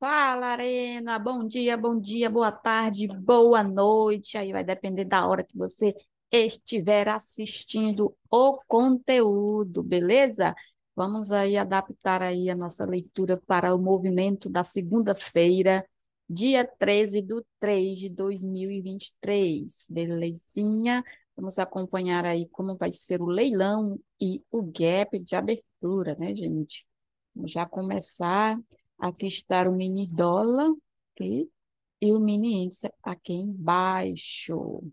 Fala, Arena. Bom dia, boa tarde, boa noite. Aí vai depender da hora que você estiver assistindo o conteúdo, beleza? Vamos aí adaptar aí a nossa leitura para o movimento da segunda-feira, dia 13 do 3 de 2023. Belezinha? Vamos acompanhar aí como vai ser o leilão e o gap de abertura, né, gente? Vamos já começar. Aqui está o mini dólar, ok? E o mini índice aqui embaixo.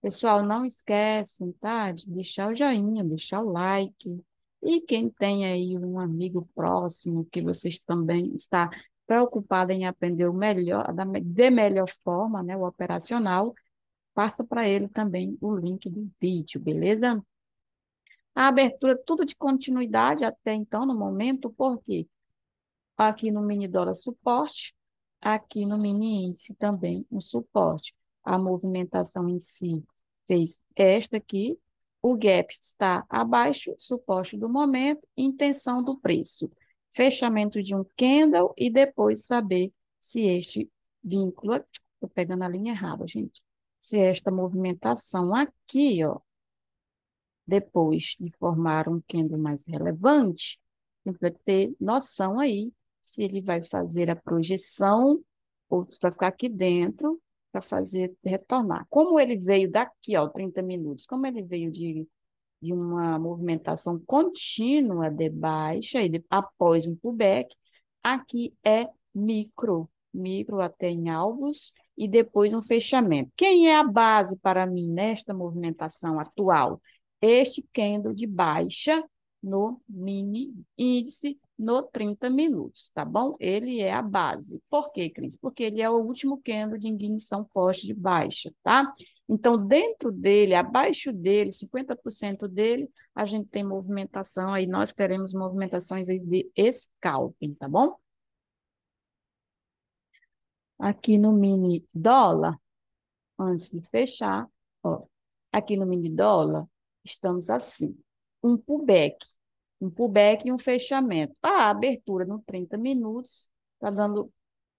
Pessoal, não esquecem, tá? De deixar o joinha, deixar o like. E quem tem aí um amigo próximo que vocês também está preocupado em aprender o melhor, de melhor forma, né? O operacional, passa para ele também o link do vídeo, beleza? A abertura, tudo de continuidade até então, no momento, por quê? Aqui no mini dólar suporte, aqui no mini índice também um suporte. A movimentação em si fez esta aqui, o gap está abaixo, suporte do momento, intenção do preço. Fechamento de um candle e depois saber se este vínculo, estou pegando a linha errada, gente, se esta movimentação aqui, ó, depois de formar um candle mais relevante, a gente vai ter noção aí se ele vai fazer a projeção ou se vai ficar aqui dentro para fazer retornar. Como ele veio daqui, ó, 30 minutos, como ele veio de uma movimentação contínua de baixa e após um pullback, aqui é micro até em alvos e depois um fechamento. Quem é a base para mim nesta movimentação atual? Este candle de baixa no mini índice no 30 minutos, tá bom? Ele é a base. Por quê, Cris? Porque ele é o último candle de ignição forte de baixa, tá? Então, dentro dele, abaixo dele, 50% dele, a gente tem movimentação, aí nós teremos movimentações aí de scalping, tá bom? Aqui no mini dólar, antes de fechar, ó, aqui no mini dólar, estamos assim, um pullback, um pullback e um fechamento. A abertura no 30 minutos, tá dando,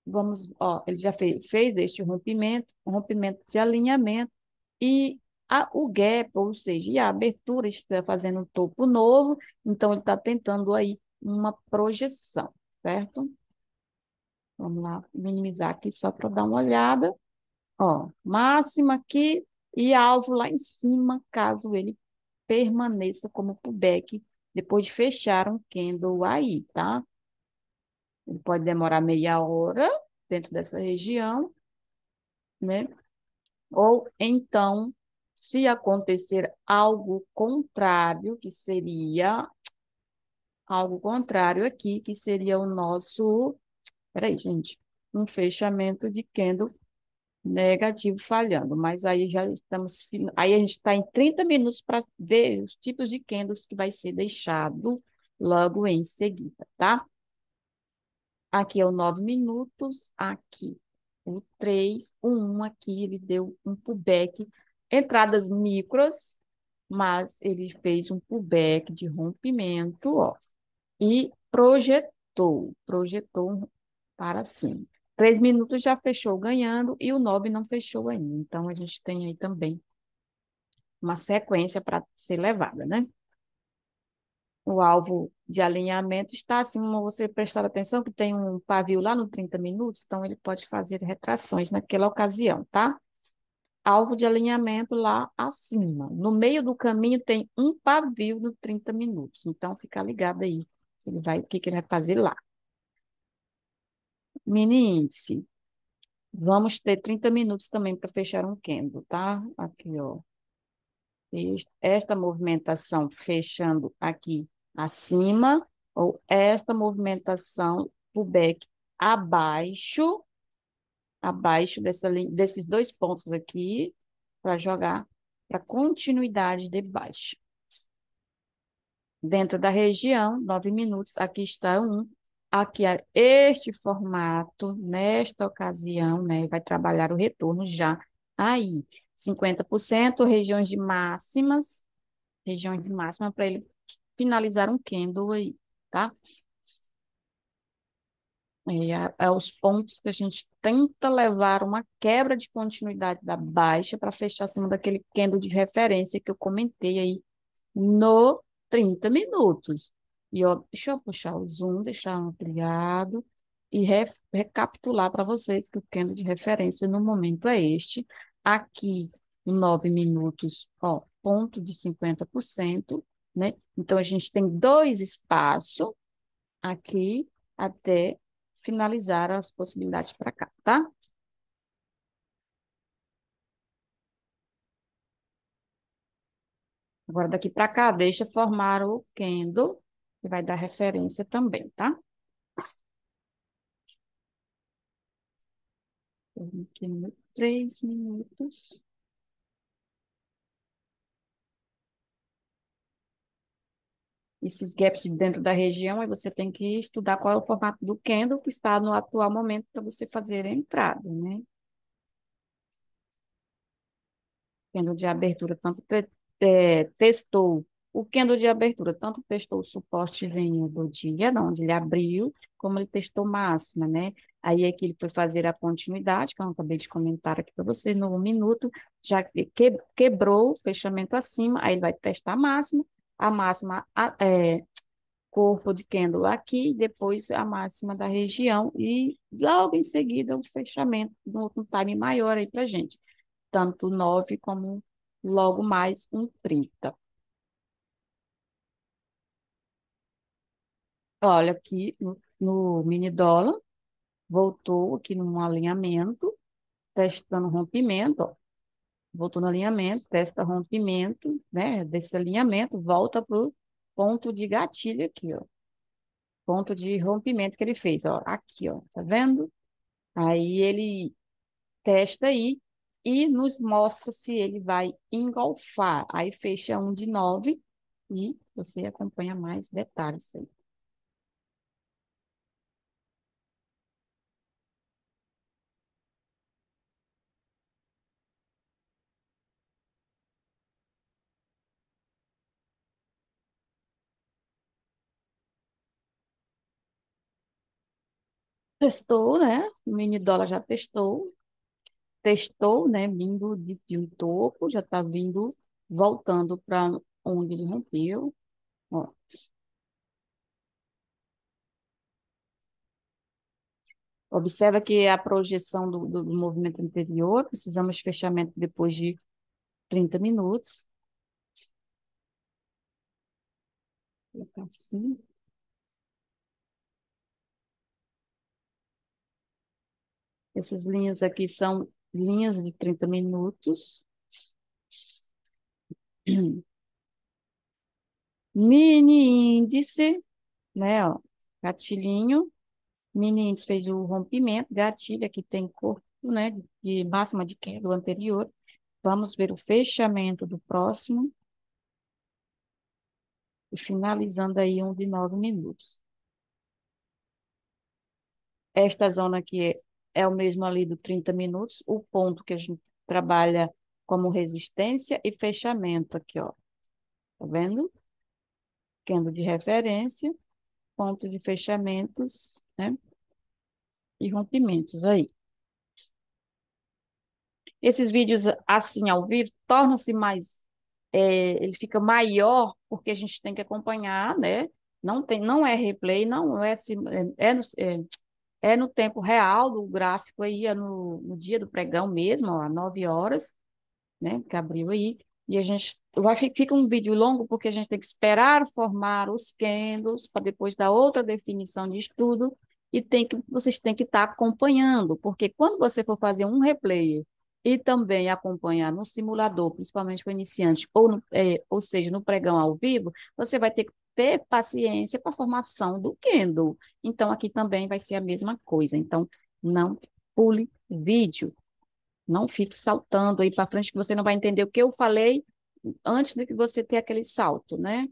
vamos, ó, ele já fez este rompimento, um rompimento de alinhamento, e o gap, ou seja, e a abertura está fazendo um topo novo, então ele está tentando aí uma projeção, certo? Vamos lá, minimizar aqui só para dar uma olhada. Ó, máxima aqui e alvo lá em cima, caso ele permaneça como pullback depois de fechar um candle aí, tá? Ele pode demorar meia hora dentro dessa região, né? Ou então, se acontecer algo contrário, que seria algo contrário aqui, que seria o nosso, peraí, gente, um fechamento de candle negativo falhando, mas aí já estamos, aí a gente está em 30 minutos para ver os tipos de candles que vai ser deixado logo em seguida, tá? Aqui é o 9 minutos, aqui o 3, o 1 aqui, ele deu um pullback, entradas micros, mas ele fez um pullback de rompimento, ó, e projetou para cima. 3 minutos já fechou ganhando e o 9 não fechou ainda. Então, a gente tem aí também uma sequência para ser levada, né? O alvo de alinhamento está assim, você prestar atenção que tem um pavio lá no 30 minutos, então ele pode fazer retrações naquela ocasião, tá? Alvo de alinhamento lá acima. No meio do caminho tem um pavio no 30 minutos, então fica ligado aí. Ele vai, o que que ele vai fazer lá? Mini índice. Vamos ter 30 minutos também para fechar um candle, tá? Aqui, ó. Esta movimentação fechando aqui acima, ou esta movimentação pullback abaixo, abaixo desses dois pontos aqui, para jogar para continuidade de baixa. Dentro da região, 9 minutos, aqui está um. Aqui é este formato, nesta ocasião, né, vai trabalhar o retorno já aí. 50% regiões de máxima para ele finalizar um candle aí, tá? É os pontos que a gente tenta levar uma quebra de continuidade da baixa para fechar acima daquele candle de referência que eu comentei aí no 30 minutos. E ó, deixa eu puxar o zoom, deixar ampliado e recapitular para vocês que o candle de referência no momento é este. Aqui, no 9 minutos, ó, ponto de 50%, né? Então, a gente tem dois espaços aqui até finalizar as possibilidades para cá, tá? Agora, daqui para cá, deixa formar o candle, que vai dar referência também, tá? Aqui no 3 minutos. Esses gaps de dentro da região, aí você tem que estudar qual é o formato do candle que está no atual momento para você fazer a entrada, né? Candle de abertura, testou o candle de abertura, tanto testou o suportezinho do dia, não, onde ele abriu, como ele testou máxima, né? Aí é que ele foi fazer a continuidade, que eu acabei de comentar aqui para você, no 1 minuto, já quebrou o fechamento acima, aí ele vai testar a máxima corpo de candle aqui, depois a máxima da região, e logo em seguida o fechamento, um time maior aí para gente tanto 9 como logo mais um 30. Olha, aqui no mini dólar, voltou aqui num alinhamento, testando rompimento, ó. Voltou no alinhamento, testa rompimento, né? Desse alinhamento, volta para o ponto de gatilho aqui, ó. Ponto de rompimento que ele fez, ó. Aqui, ó. Tá vendo? Aí ele testa aí e nos mostra se ele vai engolfar. Aí fecha um de 9 e você acompanha mais detalhes aí. Testou, né? O mini dólar já testou, né? Vindo de um topo, já está vindo, voltando para onde ele rompeu. Ó, observa que a projeção do movimento anterior, precisamos de fechamento depois de 30 minutos. Vou colocar assim. Essas linhas aqui são linhas de 30 minutos. Mini índice, né? Ó, gatilhinho. Mini índice fez o rompimento, gatilho, aqui tem corpo, né? De máxima de queda do anterior. Vamos ver o fechamento do próximo e finalizando aí um de 9 minutos. Esta zona aqui é o mesmo ali do 30 minutos, o ponto que a gente trabalha como resistência e fechamento aqui, ó. Tá vendo? Candle de referência, ponto de fechamentos, né? E rompimentos aí. Esses vídeos assim ao vivo tornam-se mais, ele fica maior porque a gente tem que acompanhar, né? Não é replay, não é, é no tempo real do gráfico aí, é no dia do pregão mesmo, ó, às 9 horas, né? Que abriu aí. E a gente fica um vídeo longo porque a gente tem que esperar formar os candles para depois dar outra definição de estudo e vocês têm que estar acompanhando, porque quando você for fazer um replay e também acompanhar no simulador, principalmente para iniciante, ou seja, no pregão ao vivo, você vai ter que ter paciência para a formação do candle. Então, aqui também vai ser a mesma coisa. Então, não pule vídeo. Não fique saltando aí para frente, que você não vai entender o que eu falei antes de que você ter aquele salto, né?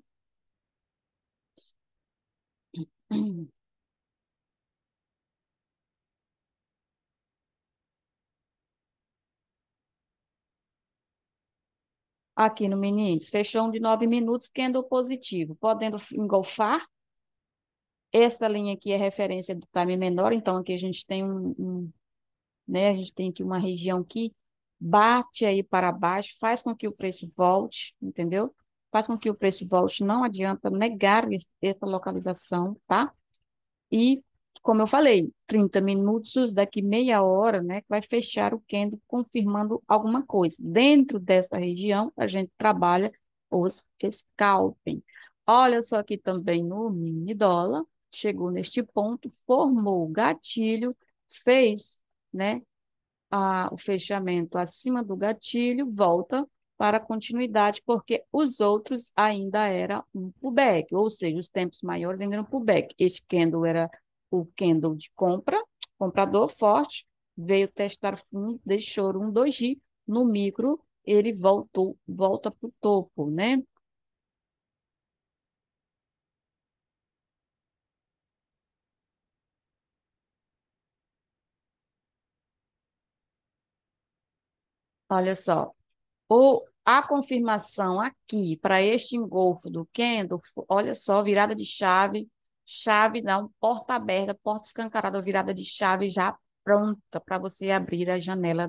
Aqui no mini índice, fechou um de 9 minutos, candle positivo, podendo engolfar Essa linha aqui é referência do time menor, então aqui a gente tem né, a gente tem aqui uma região que bate aí para baixo, faz com que o preço volte, entendeu? Faz com que o preço volte, não adianta negar essa localização, tá? E, como eu falei, 30 minutos, daqui meia hora, né, vai fechar o candle confirmando alguma coisa. Dentro dessa região, a gente trabalha os scalping. Olha só aqui também no mini dólar, chegou neste ponto, formou o gatilho, fez, né, o fechamento acima do gatilho, volta para a continuidade, porque os outros ainda era um pullback, ou seja, os tempos maiores ainda eram pullback. Este candle era o candle de compra, comprador forte, veio testar fundo, deixou um doji, no micro ele volta para o topo, né? Olha só, a confirmação aqui para este engolfo do candle, olha só, virada de chave, chave não, porta aberta, porta escancarada, virada de chave já pronta para você abrir a janela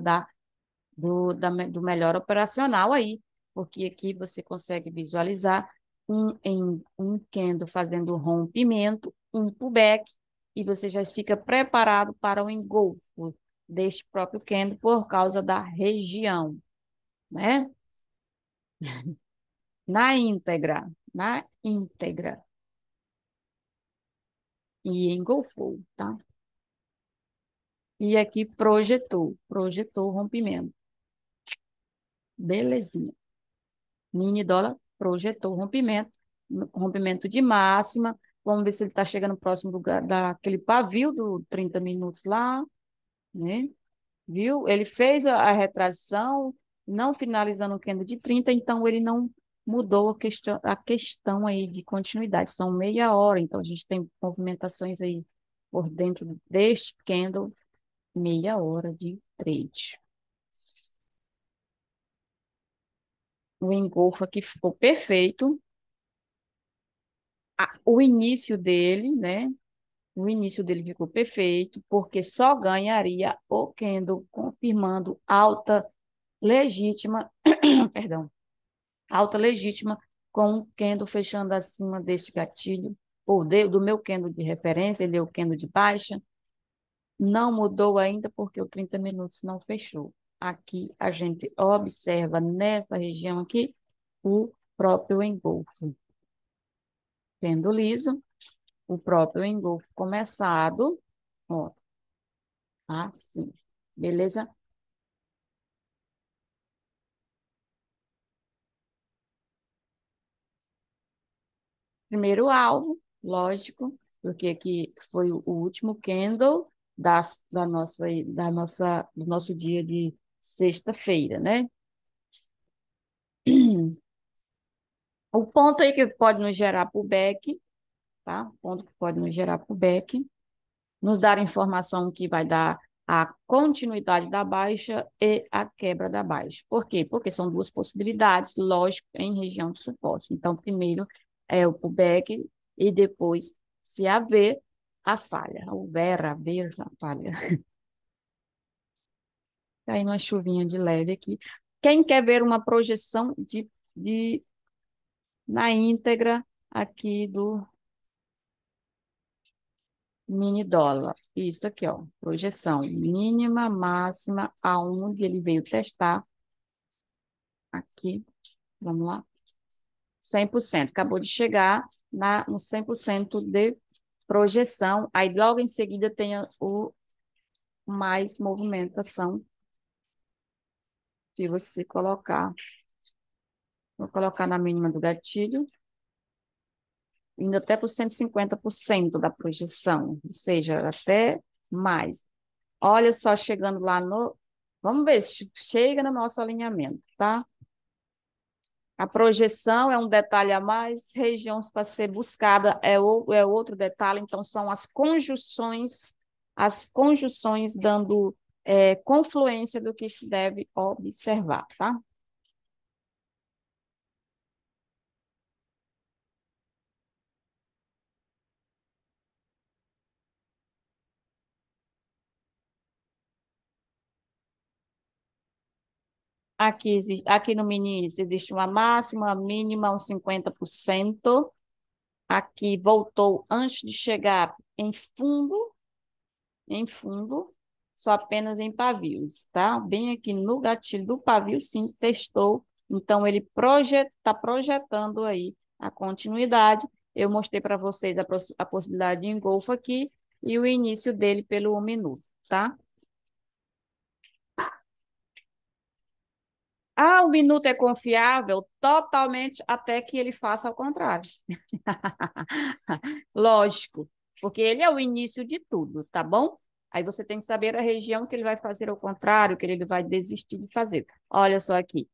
do melhor operacional aí, porque aqui você consegue visualizar um candle fazendo rompimento, um pullback, e você já fica preparado para o engolfo deste próprio candle por causa da região, né? Na íntegra, e engolfou, tá? E aqui projetou o rompimento. Belezinha. Mini dólar projetou o rompimento, rompimento de máxima. Vamos ver se ele está chegando próximo daquele pavio do 30 minutos lá, né? Viu? Ele fez a retração, não finalizando o candle de 30, então ele não mudou a questão aí de continuidade. São meia hora, então a gente tem movimentações aí por dentro deste candle, meia hora de trade. O engolfo aqui ficou perfeito. O início dele, né? O início dele ficou perfeito, porque só ganharia o candle confirmando alta legítima, perdão, alta legítima com o candle fechando acima deste gatilho, ou do meu candle de referência, ele é o candle de baixa, não mudou ainda porque o 30 minutos não fechou. Aqui a gente observa nessa região aqui o próprio engolfo. Tendo liso, o próprio engolfo começado, ó, assim, beleza? Primeiro alvo, lógico, porque aqui foi o último candle do nosso dia de sexta-feira, né? O ponto aí que pode nos gerar pullback, tá? O ponto que pode nos gerar pullback, nos dar informação que vai dar a continuidade da baixa e a quebra da baixa. Por quê? Porque são duas possibilidades, lógico, em região de suporte. Então, primeiro é o pullback e depois, se haver a falha. Haver a falha. Caindo uma chuvinha de leve aqui. Quem quer ver uma projeção na íntegra aqui do mini dólar? Isso aqui, ó, projeção mínima, máxima, aonde ele veio testar. Aqui, vamos lá. 100%. Acabou de chegar no 100% de projeção. Aí, logo em seguida, tem o mais movimentação. Se você colocar, vou colocar na mínima do gatilho, indo até por 150% da projeção, ou seja, até mais. Olha só, chegando lá no. Vamos ver se chega no nosso alinhamento, tá? A projeção é um detalhe a mais, regiões para ser buscada é outro detalhe, então são as conjunções dando confluência do que se deve observar, tá? Aqui no Meninas existe uma máxima, uma mínima, um 50%. Aqui voltou antes de chegar em fundo, só apenas em pavios, tá? Bem aqui no gatilho do pavio, sim, testou. Então, ele está projetando aí a continuidade. Eu mostrei para vocês a possibilidade de engolfo aqui e o início dele pelo 1 minuto, tá? Ah, o minuto é confiável totalmente até que ele faça ao contrário. Lógico, porque ele é o início de tudo, tá bom? Aí você tem que saber a região que ele vai fazer ao contrário, que ele vai desistir de fazer. Olha só aqui.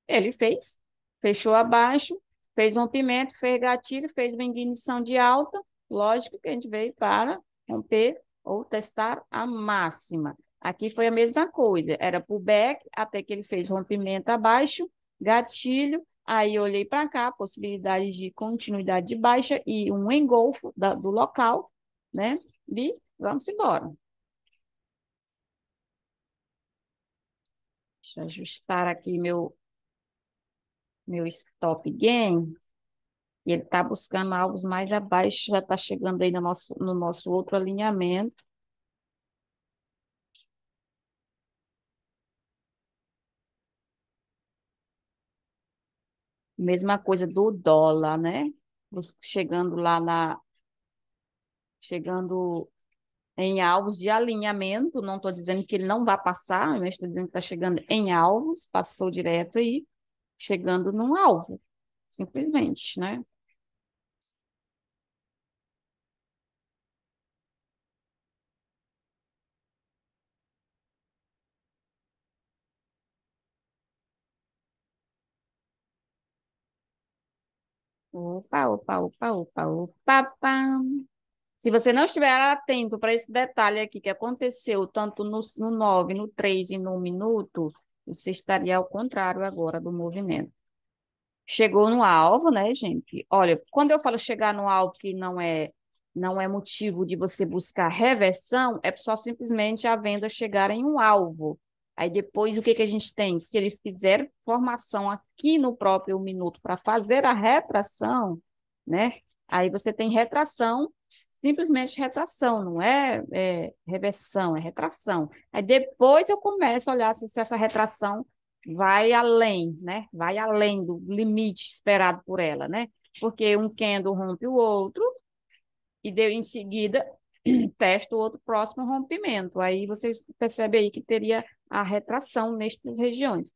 Ele fez, fechou abaixo, fez rompimento, fez gatilho, fez uma ignição de alta. Lógico que a gente veio para romper ou testar a máxima. Aqui foi a mesma coisa, era pullback, até que ele fez rompimento abaixo, gatilho, aí eu olhei para cá, possibilidade de continuidade de baixa e um engolfo do local, né? E vamos embora. Deixa eu ajustar aqui meu stop gain. E ele está buscando algo mais abaixo, já está chegando aí no nosso outro alinhamento. Mesma coisa do dólar, né? Chegando chegando em alvos de alinhamento. Não estou dizendo que ele não vai passar, mas estou dizendo que está chegando em alvos, passou direto aí, chegando num alvo, simplesmente, né? Opa, opa, opa, opa, opa, pá. Se você não estiver atento para esse detalhe aqui que aconteceu tanto no 9, no 3 e no 1 minuto, você estaria ao contrário agora do movimento. Chegou no alvo, né, gente? Olha, quando eu falo chegar no alvo que não é motivo de você buscar reversão, é só simplesmente a venda chegar em um alvo. Aí depois o que que a gente tem? Se ele fizer formação aqui no próprio minuto para fazer a retração, né? Aí você tem retração, simplesmente retração, não é reversão, é retração. Aí depois eu começo a olhar se essa retração vai além, né? Vai além do limite esperado por ela, né? Porque um candle rompe o outro e deu em seguida testa o outro próximo rompimento. Aí vocês percebem aí que teria a retração nestas regiões.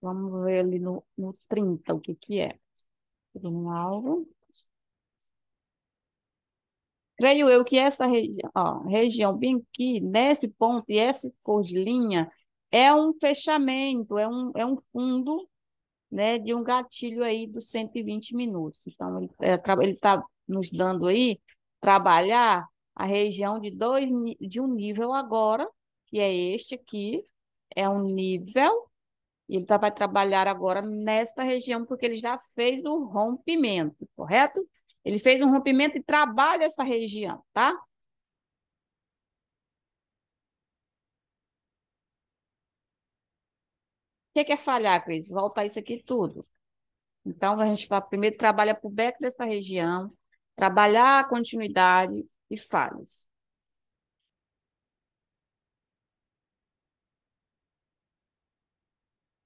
Vamos ver ali no 30 o que que é. Um alvo. Creio eu que essa região bem aqui, nesse ponto, e essa cor de linha, é um fechamento, é um fundo, né, de um gatilho aí dos 120 minutos. Então, ele está nos dando aí trabalhar a região de um nível agora, que é este aqui, é um nível, e vai trabalhar agora nesta região, porque ele já fez o rompimento, correto? Ele fez um rompimento e trabalha essa região, tá? O que é falhar, Cris? Volta isso aqui tudo. Então, a gente primeiro trabalha por back dessa região, trabalhar a continuidade e falhas.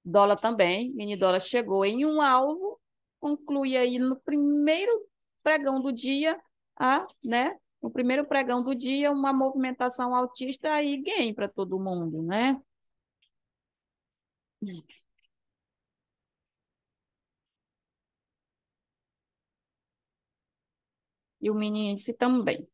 Dólar também, mini dólar chegou em um alvo, conclui aí no primeiro pregão do dia, né? No primeiro pregão do dia, uma movimentação altista e gain para todo mundo, né? E o mini índice também.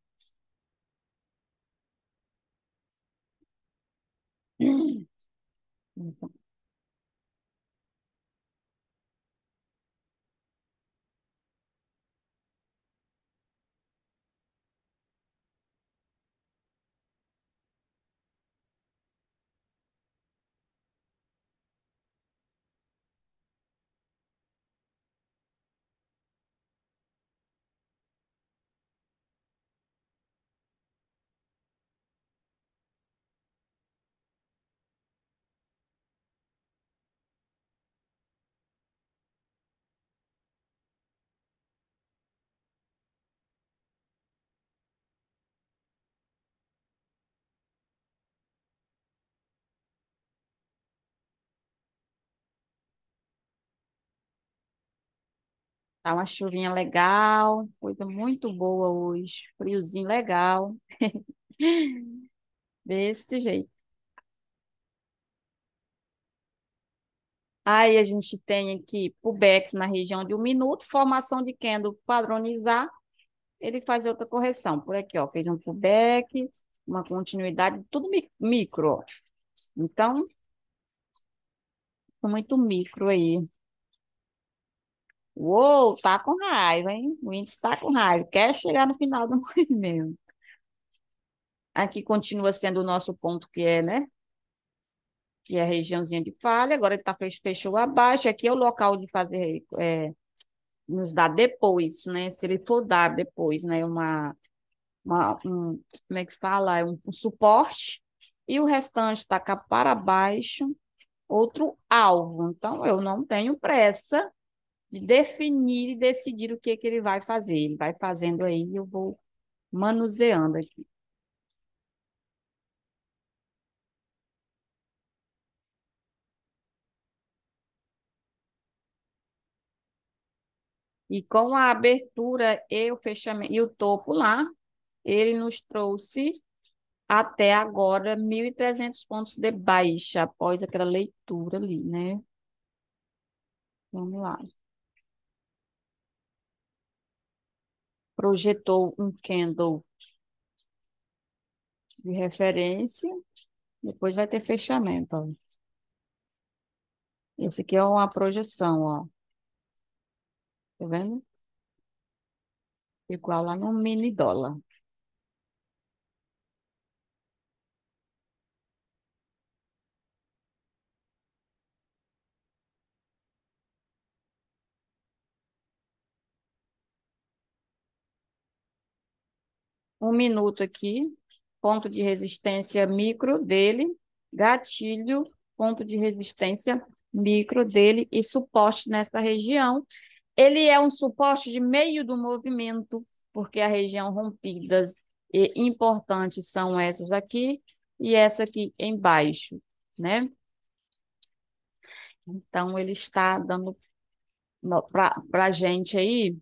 Tá uma chuvinha legal, coisa muito boa hoje. Friozinho legal. Desse jeito. Aí a gente tem aqui Pubex na região de 1 minuto, formação de Kendall padronizar, ele faz outra correção. Por aqui, ó, fez um Pubex, uma continuidade, tudo micro, ó. Então, muito micro aí. Uou, tá com raiva, hein? O índice tá com raiva, quer chegar no final do movimento. Aqui continua sendo o nosso ponto que é, né? Que é a regiãozinha de falha, agora ele tá, fechou abaixo, aqui é o local de fazer, nos dar depois, né? Se ele for dar depois, né? Como é que fala? Um suporte, e o restante está cá para baixo, outro alvo. Então, eu não tenho pressa de definir e decidir o que que ele vai fazer. Ele vai fazendo aí, e eu vou manuseando aqui. E com a abertura e o fechamento e o topo lá, ele nos trouxe até agora 1.300 pontos de baixa após aquela leitura ali, né? Vamos lá. Projetou um candle de referência, depois vai ter fechamento, ó. Esse aqui é uma projeção, ó. Tá vendo? Igual lá no mini dólar. 1 minuto aqui, ponto de resistência micro dele, gatilho, ponto de resistência micro dele e suporte nesta região. Ele é um suporte de meio do movimento, porque a região rompidas e importantes são essas aqui e essa aqui embaixo, né? Então, ele está dando para a gente aí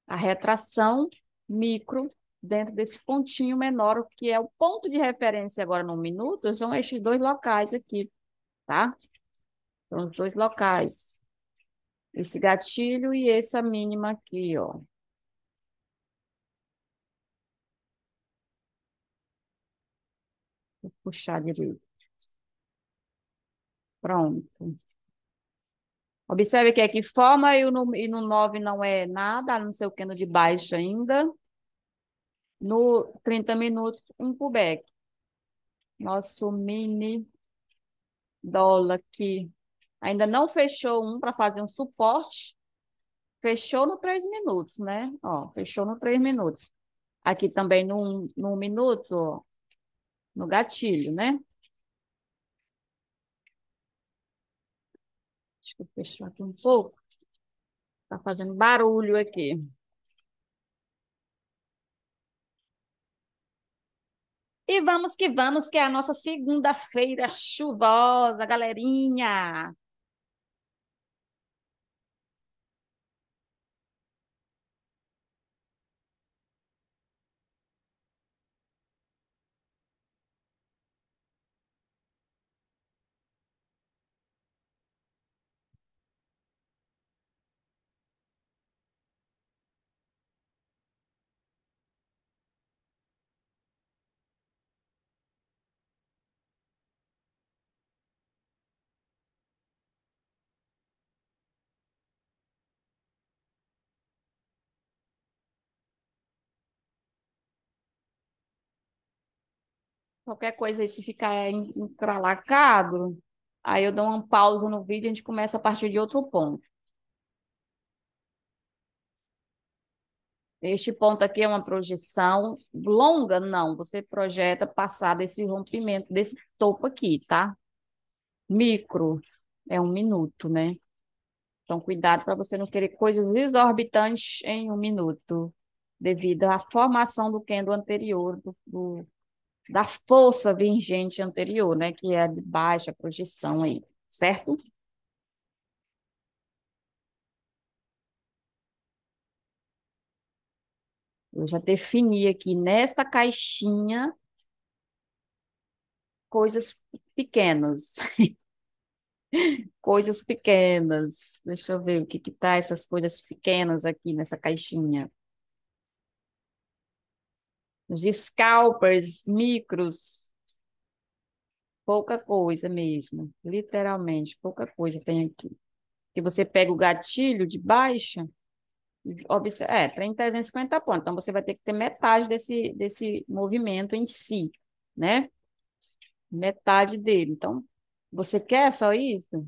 a retração micro dentro desse pontinho menor, que é o ponto de referência agora no minuto, são estes dois locais aqui, tá? São os dois locais. Esse gatilho e essa mínima aqui, ó. Vou puxar direito. Pronto. Observe que aqui forma e no 9 não é nada, não sei o que no de baixo ainda. No 30 minutos, um pullback. Nosso mini dólar aqui ainda não fechou um para fazer um suporte. Fechou no 3 minutos, né? Ó, fechou no 3 minutos. Aqui também no minuto, ó, no gatilho, né? Deixa eu fechar aqui um pouco. Tá fazendo barulho aqui. E vamos, que é a nossa segunda-feira chuvosa, galerinha. Qualquer coisa aí, se ficar encralacado, aí eu dou uma pausa no vídeo e a gente começa a partir de outro ponto. Este ponto aqui é uma projeção longa, não. Você projeta passar desse rompimento, desse topo aqui, tá? Micro é 1 minuto, né? Então, cuidado para você não querer coisas exorbitantes em 1 minuto, devido à formação do candle anterior, da força vingente anterior, né? Que é a de baixa projeção aí, certo? Eu já defini aqui nesta caixinha coisas pequenas, coisas pequenas. Deixa eu ver o que que tá essas coisas pequenas aqui nessa caixinha. Os scalpers micros, pouca coisa mesmo, literalmente, pouca coisa tem aqui. Que você pega o gatilho de baixa, tem 350 pontos, então você vai ter que ter metade desse movimento em si, né? Metade dele. Então, você quer só isso?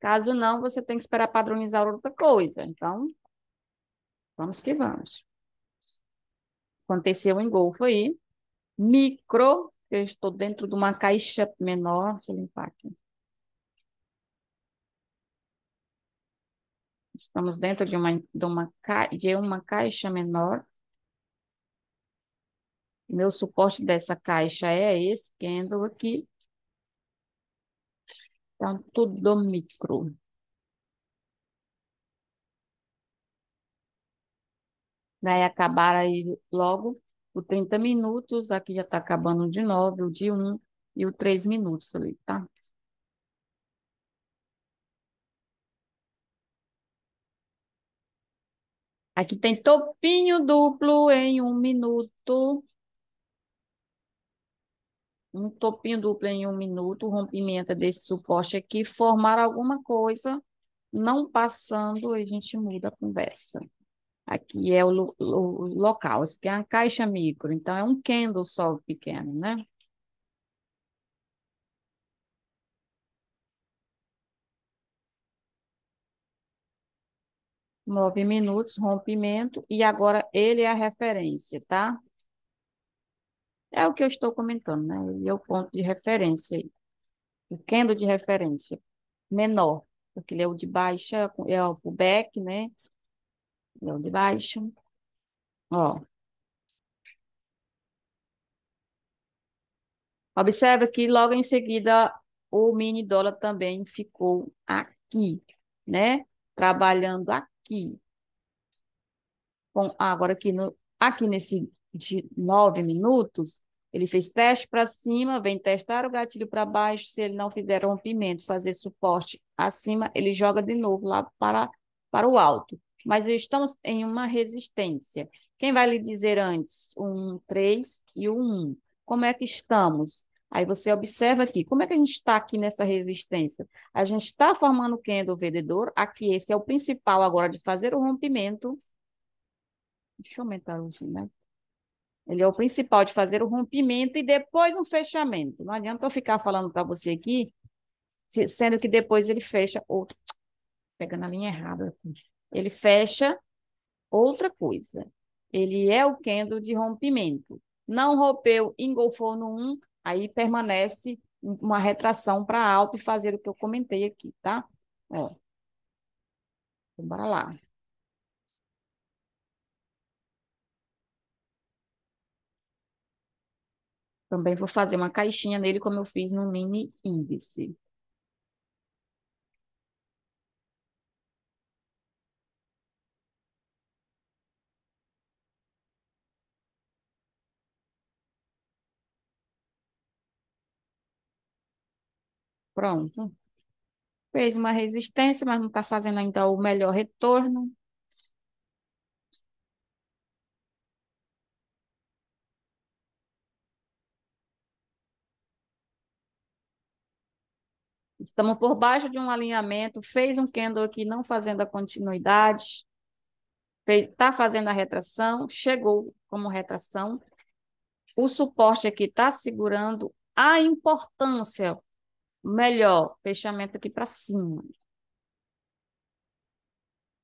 Caso não, você tem que esperar padronizar outra coisa. Então, vamos que vamos. Aconteceu um engolfo aí. Micro, eu estou dentro de uma caixa menor. Deixa eu limpar aqui. Estamos dentro de uma caixa menor. Meu suporte dessa caixa é esse candle aqui. Então, tudo micro. Vai acabar aí logo o 30 minutos. Aqui já está acabando de novo, o de 1 e o 3 minutos ali, tá? Aqui tem topinho duplo em 1 minuto. Um topinho duplo em 1 minuto. O rompimento desse suporte aqui. Formar alguma coisa. Não passando, a gente muda a conversa. Aqui é o local. Isso aqui é uma caixa micro. Então, é um candle só pequeno, né? 9 minutos, rompimento. E agora ele é a referência, tá? É o que eu estou comentando, né? Ele é o ponto de referência aí. O candle de referência menor, porque ele é o de baixa, é o pullback, né? Ele é o de baixo. Ó, observa que logo em seguida o mini dólar também ficou aqui, né? Trabalhando aqui. Bom, agora aqui nesse de 9 minutos, ele fez teste para cima, vem testar o gatilho para baixo. Se ele não fizer rompimento, fazer suporte acima, ele joga de novo lá para o alto. Mas estamos em uma resistência. Quem vai lhe dizer antes? Um 3 e um 1. Como é que estamos? Aí você observa aqui, como é que a gente está aqui nessa resistência? A gente está formando o candle vendedor, aqui esse é o principal agora de fazer o rompimento. Deixa eu aumentar a luz, né? Ele é o principal de fazer o rompimento e depois um fechamento. Não adianta eu ficar falando para você aqui, sendo que depois ele fecha outro. Pegando a linha errada aqui. Ele fecha outra coisa. Ele é o candle de rompimento. Não rompeu, engolfou no 1, aí permanece uma retração para alto e fazer o que eu comentei aqui, tá? Ó, então bora lá. Também vou fazer uma caixinha nele, como eu fiz no mini índice. Pronto. Fez uma resistência, mas não está fazendo ainda o melhor retorno. Estamos por baixo de um alinhamento, fez um candle aqui não fazendo a continuidade, está fazendo a retração, chegou como retração. O suporte aqui está segurando a importância, melhor, fechamento aqui para cima.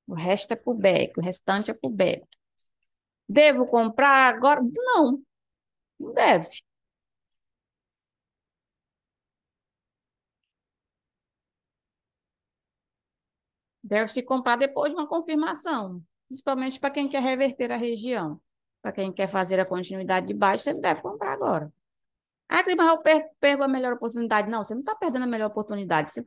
O resto é pullback, o restante é pullback. Devo comprar agora? Não, não deve. Deve se comprar depois de uma confirmação, principalmente para quem quer reverter a região. Para quem quer fazer a continuidade de baixo, você não deve comprar agora. Ah, Cris, mas eu perco a melhor oportunidade. Não, você não está perdendo a melhor oportunidade. Você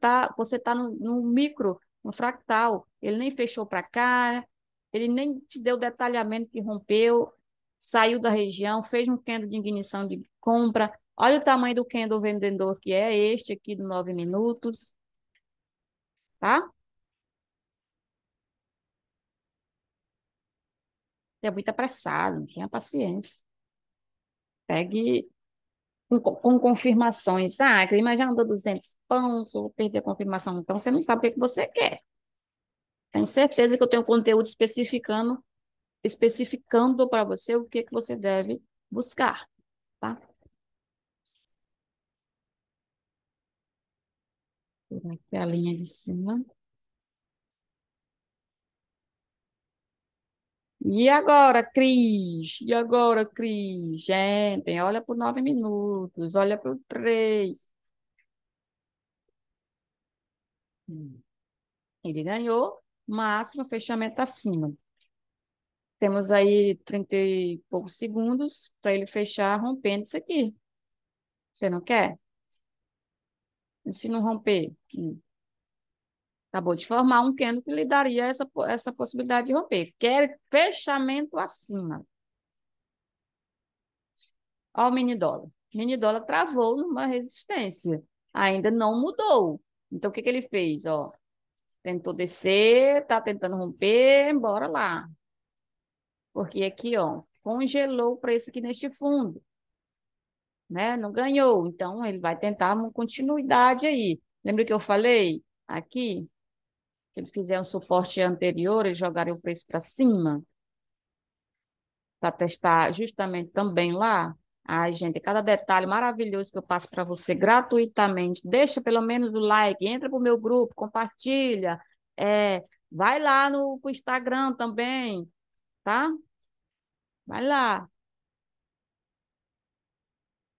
tá no micro, no fractal. Ele nem fechou para cá. Ele nem te deu detalhamento que rompeu, saiu da região, fez um candle de ignição de compra. Olha o tamanho do candle vendedor que é este aqui do 9 minutos, tá? É muito apressado, não tenha paciência. Pegue com confirmações. Ah, mas já andou 200 pontos, vou perder a confirmação. Então, você não sabe o que que você quer. Tenho certeza que eu tenho conteúdo especificando para você o que que você deve buscar, tá? Tirar aqui a linha de cima. E agora, Cris? E agora, Cris? Gente, olha por 9 minutos, olha por 3. Ele ganhou, máximo fechamento acima. Temos aí 30 e poucos segundos para ele fechar rompendo isso aqui. Você não quer? E se não romper? Acabou de formar um candle que lhe daria essa possibilidade de romper. Quer fechamento acima. Olha o mini dólar. Mini dólar travou numa resistência. Ainda não mudou. Então, o que que ele fez? Ó, tentou descer, tá tentando romper, bora lá. Porque aqui, ó, congelou o preço aqui neste fundo, né? Não ganhou. Então, ele vai tentar uma continuidade aí. Lembra que eu falei aqui? Se ele fizer um suporte anterior, ele jogaria o preço para cima, para testar justamente também lá. Ai, gente, cada detalhe maravilhoso que eu passo para você gratuitamente. Deixa pelo menos o like, entra para o meu grupo, compartilha. É, vai lá no pro Instagram também, tá? Vai lá.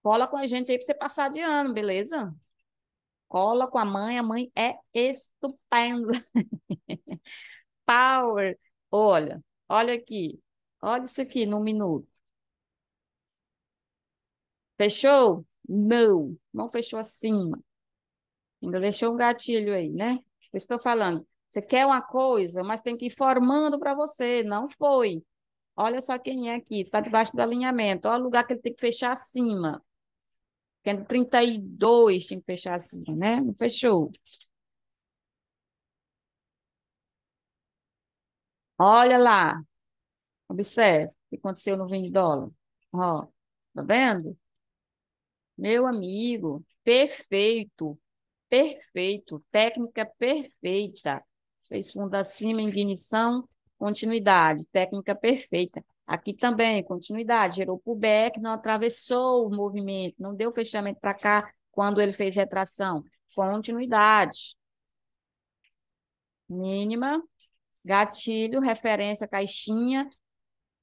Cola com a gente aí para você passar de ano, beleza? Cola com a mãe é estupenda. Power. Olha, olha aqui. Olha isso aqui no minuto. Fechou? Não, não fechou acima. Ainda deixou um gatilho aí, né? Eu estou falando. Você quer uma coisa, mas tem que ir formando para você. Não foi. Olha só quem é aqui. Está debaixo do alinhamento. Olha o lugar que ele tem que fechar acima. Que é no 32 tem que fechar acima, né? Não fechou. Olha lá. Observe o que aconteceu no 20 dólar. Ó, tá vendo? Meu amigo, perfeito. Perfeito, técnica perfeita. Fez fundo acima, ignição, continuidade, técnica perfeita. Aqui também, continuidade, gerou pullback, não atravessou o movimento, não deu fechamento para cá quando ele fez retração. Continuidade, mínima, gatilho, referência, caixinha,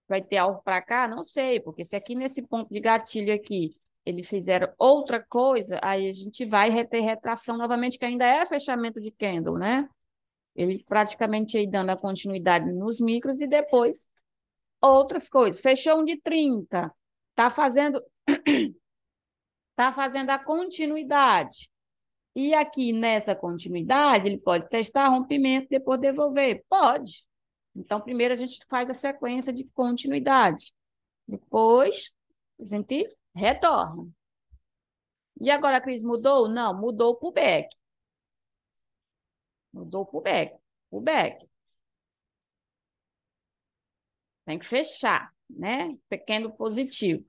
vai ter algo para cá? Não sei, porque se aqui nesse ponto de gatilho aqui eles fizeram outra coisa, aí a gente vai ter retração novamente, que ainda é fechamento de candle, né? Ele praticamente aí dando a continuidade nos micros e depois outras coisas. Fechou um de 30, tá fazendo, tá fazendo a continuidade. E aqui nessa continuidade, ele pode testar rompimento e depois devolver? Pode. Então, primeiro a gente faz a sequência de continuidade. Depois, a gente retorna. E agora a Cris mudou? Não, mudou para o back. Mudou para o back. O back. Tem que fechar, né? Pequeno positivo.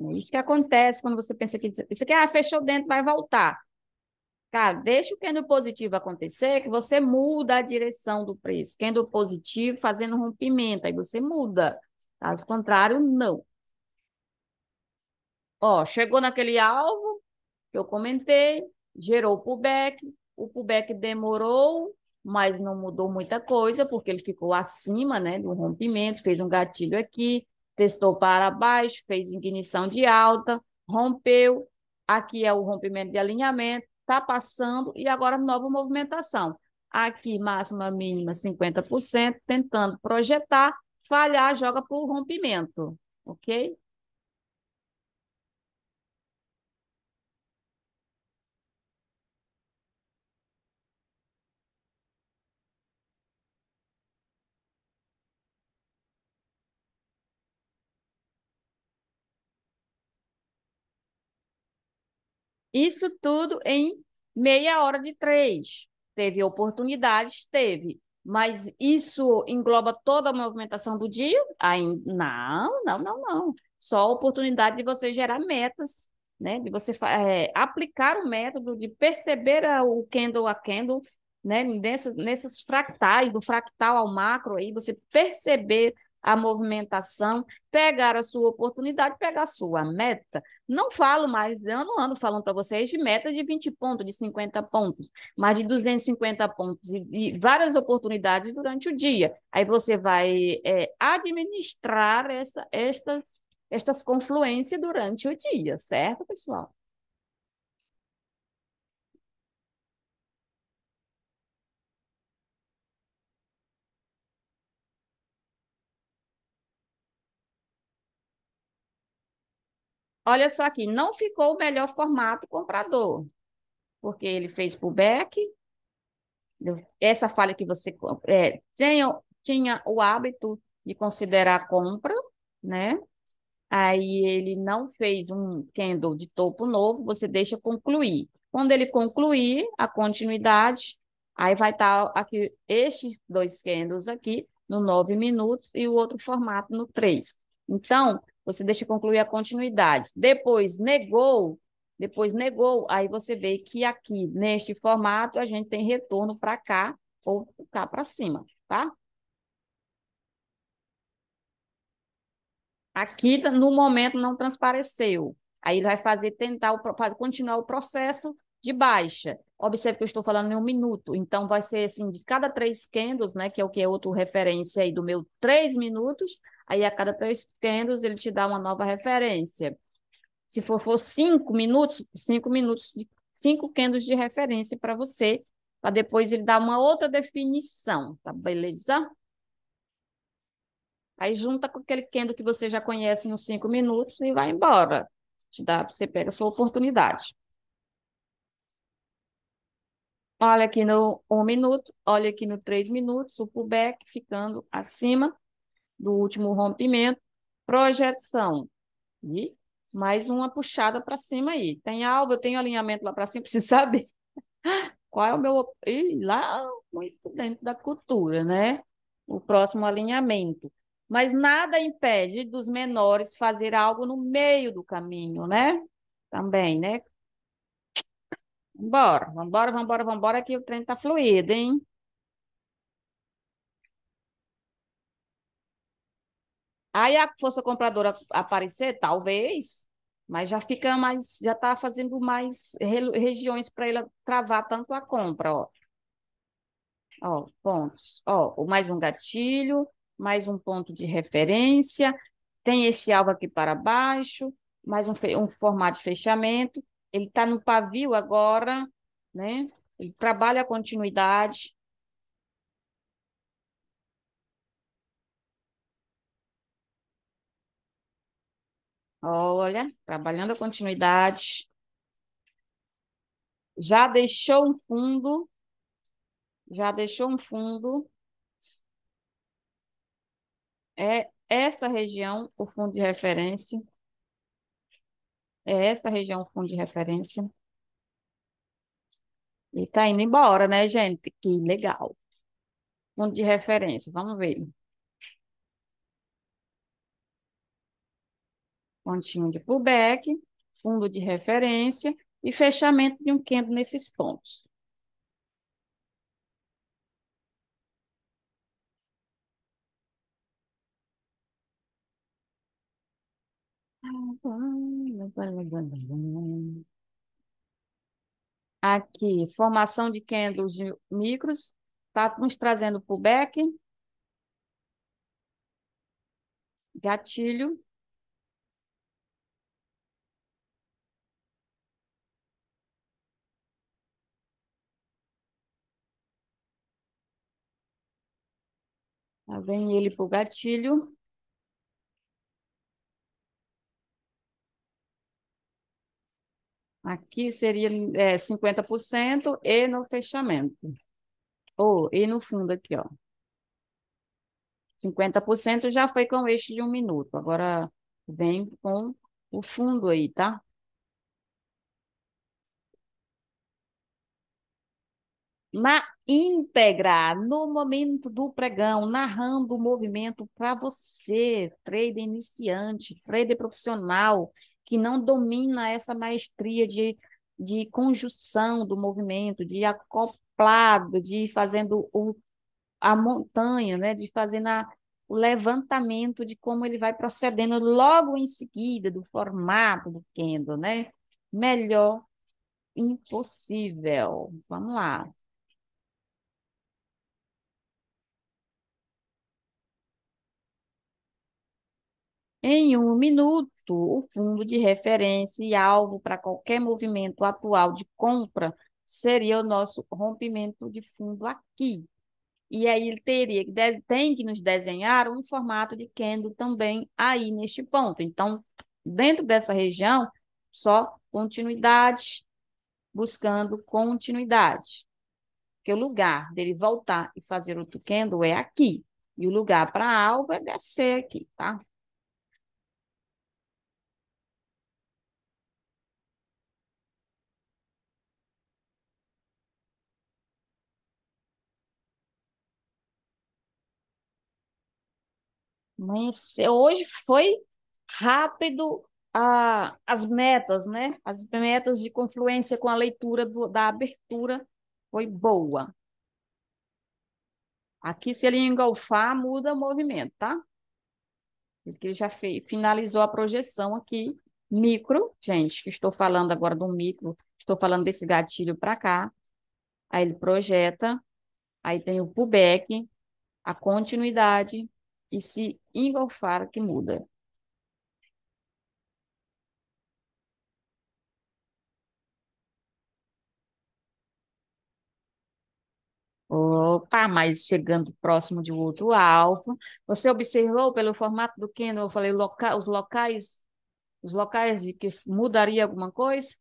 É isso que acontece quando você pensa que isso aqui, fechou dentro, vai voltar. Cara, deixa o candle positivo acontecer, que você muda a direção do preço. Candle positivo fazendo rompimento, aí você muda. Caso contrário, não. Ó, chegou naquele alvo que eu comentei, gerou o pullback demorou, mas não mudou muita coisa, porque ele ficou acima, né, do rompimento, fez um gatilho aqui, testou para baixo, fez ignição de alta, rompeu, aqui é o rompimento de alinhamento, está passando, e agora nova movimentação. Aqui, máxima, mínima, 50%, tentando projetar, falhar, joga para o rompimento, ok? Isso tudo em meia hora de três. Teve oportunidades? Teve. Mas isso engloba toda a movimentação do dia? Aí, não, não, não, não. Só a oportunidade de você gerar metas, né? De você aplicar o método, de perceber o candle a candle, né? Nesses fractais, do fractal ao macro, aí você perceber a movimentação, pegar a sua oportunidade, pegar a sua meta. Não falo mais, eu não ando falando para vocês de meta de 20 pontos, de 50 pontos, mas de 250 pontos e várias oportunidades durante o dia. Aí você vai administrar estas confluências durante o dia, certo, pessoal? Olha só aqui, não ficou o melhor formato comprador, porque ele fez pullback, essa falha que você tinha o hábito de considerar a compra, né? Aí ele não fez um candle de topo novo, você deixa concluir. Quando ele concluir a continuidade, aí vai estar aqui estes dois candles aqui no 9 minutos e o outro formato no 3. Então, você deixa concluir a continuidade. Depois negou, aí você vê que aqui neste formato a gente tem retorno para cá ou cá para cima, tá? Aqui, no momento, não transpareceu. Aí ele vai fazer, tentar continuar o processo de baixa. Observe que eu estou falando em um minuto. Então, vai ser assim, de cada três candles, né? Que é o que é outra referência aí do meu 3 minutos. Aí, a cada três candles, ele te dá uma nova referência. Se for 5 minutos, 5 minutos, cinco candles de referência para você, para depois ele dar uma outra definição, tá beleza? Aí junta com aquele candle que você já conhece nos 5 minutos e vai embora. Você pega a sua oportunidade. Olha aqui no 1 minuto, olha aqui no 3 minutos, o pullback ficando acima do último rompimento. Projeção. E mais uma puxada para cima aí. Tem alvo, eu tenho alinhamento lá para cima, preciso saber qual é o meu. Ih, lá, muito dentro da cultura, né? O próximo alinhamento. Mas nada impede dos menores fazer algo no meio do caminho, né? Também, né? Vambora, vambora, vambora, vambora, que o trem tá fluido, hein? Aí a força compradora aparecer, talvez, mas já fica mais, já tá fazendo mais regiões para ele travar tanto a compra, ó. Ó, pontos. Ó, mais um gatilho, mais um ponto de referência. Tem este alvo aqui para baixo, mais um formato de fechamento. Ele está no pavio agora, né? Ele trabalha a continuidade. Olha, trabalhando a continuidade. Já deixou um fundo, já deixou um fundo. É essa região o fundo de referência. É esta região o fundo de referência. E tá indo embora, né, gente? Que legal. Ponto de referência, vamos ver. Pontinho de pullback, fundo de referência e fechamento de um candle nesses pontos. Aqui, formação de candles de micros, está nos trazendo pullback, gatilho, tá vem ele para o gatilho. Aqui seria 50% e no fechamento. Ou, e no fundo aqui, ó. 50% já foi com o eixo de 1 minuto. Agora vem com o fundo aí, tá? na íntegra, no momento do pregão, narrando o movimento para você, trader iniciante, trader profissional, que não domina essa maestria de conjunção do movimento, de acoplado, de fazendo a montanha, né, de fazendo o levantamento de como ele vai procedendo logo em seguida do formato do candle, né? Melhor impossível. Vamos lá. Em um minuto, o fundo de referência e alvo para qualquer movimento atual de compra seria o nosso rompimento de fundo aqui. E aí ele teria que tem que nos desenhar um formato de candle também aí neste ponto. Então, dentro dessa região, só continuidade, buscando continuidade. Porque o lugar dele voltar e fazer outro candle é aqui. E o lugar para alvo é descer aqui, tá? Mas hoje foi rápido as metas, né? As metas de confluência com a leitura da abertura foi boa. Aqui, se ele engolfar, muda o movimento, tá? Porque ele já finalizou a projeção aqui, micro, gente, que estou falando agora do micro, estou falando desse gatilho para cá, aí ele projeta, aí tem o pullback, a continuidade, e se engolfar, que muda. Opa, mas chegando próximo de outro alvo. Você observou pelo formato do Kendall, eu falei os locais de que mudaria alguma coisa?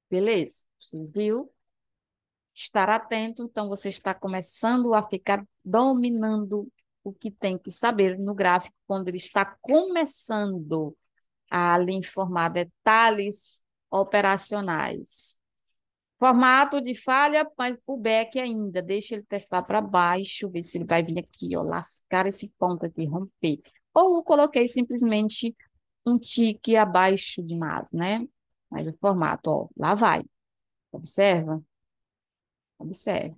Beleza, você viu? Estar atento, então você está começando a ficar dominando o que tem que saber no gráfico quando ele está começando a lhe informar detalhes operacionais. Formato de falha, mas o back ainda. Deixa ele testar para baixo, ver se ele vai vir aqui, ó, lascar esse ponto aqui, romper. Ou eu coloquei simplesmente um tique abaixo demais, né? Mas o formato, ó, lá vai. Observa? Observa.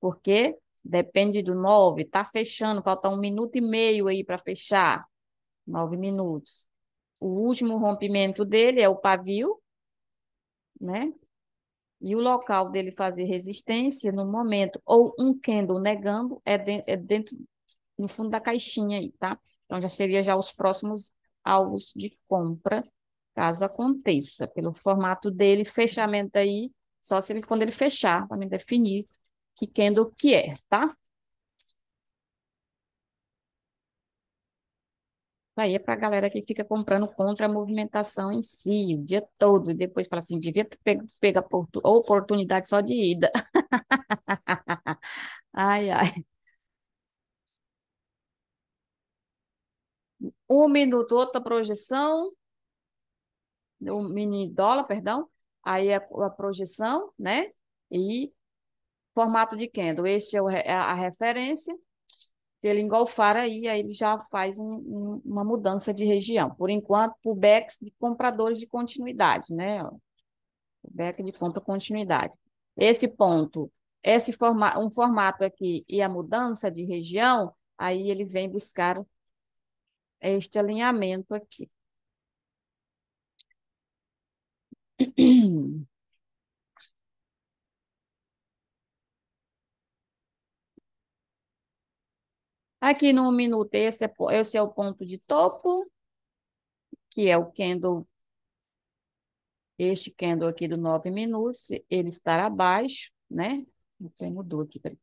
Porque depende do 9, tá fechando, falta 1 minuto e meio aí para fechar. 9 minutos. O último rompimento dele é o pavio, né? E o local dele fazer resistência no momento, ou um candle negando, é dentro, no fundo da caixinha aí, tá? Então, já seria já os próximos alvos de compra, caso aconteça. Pelo formato dele, fechamento aí, só se ele, quando ele fechar, para me definir que candle que é, tá? Isso aí é para a galera que fica comprando contra a movimentação em si, o dia todo, e depois fala assim, devia ter pego a oportunidade só de ida. Ai, ai. 1 minuto, outra projeção, o mini dólar, perdão. Aí a projeção, né? E formato de candle. Este é a referência. Se ele engolfar aí ele já faz uma mudança de região. Por enquanto, pullbacks de compradores de continuidade, né? Pullback de compra continuidade. Esse ponto, um formato aqui e a mudança de região, aí ele vem buscar este alinhamento aqui. Aqui no 1 minuto, esse é o ponto de topo, que é o candle, este candle aqui do 9 minutos, ele estará abaixo, né? Até mudou aqui, peraí.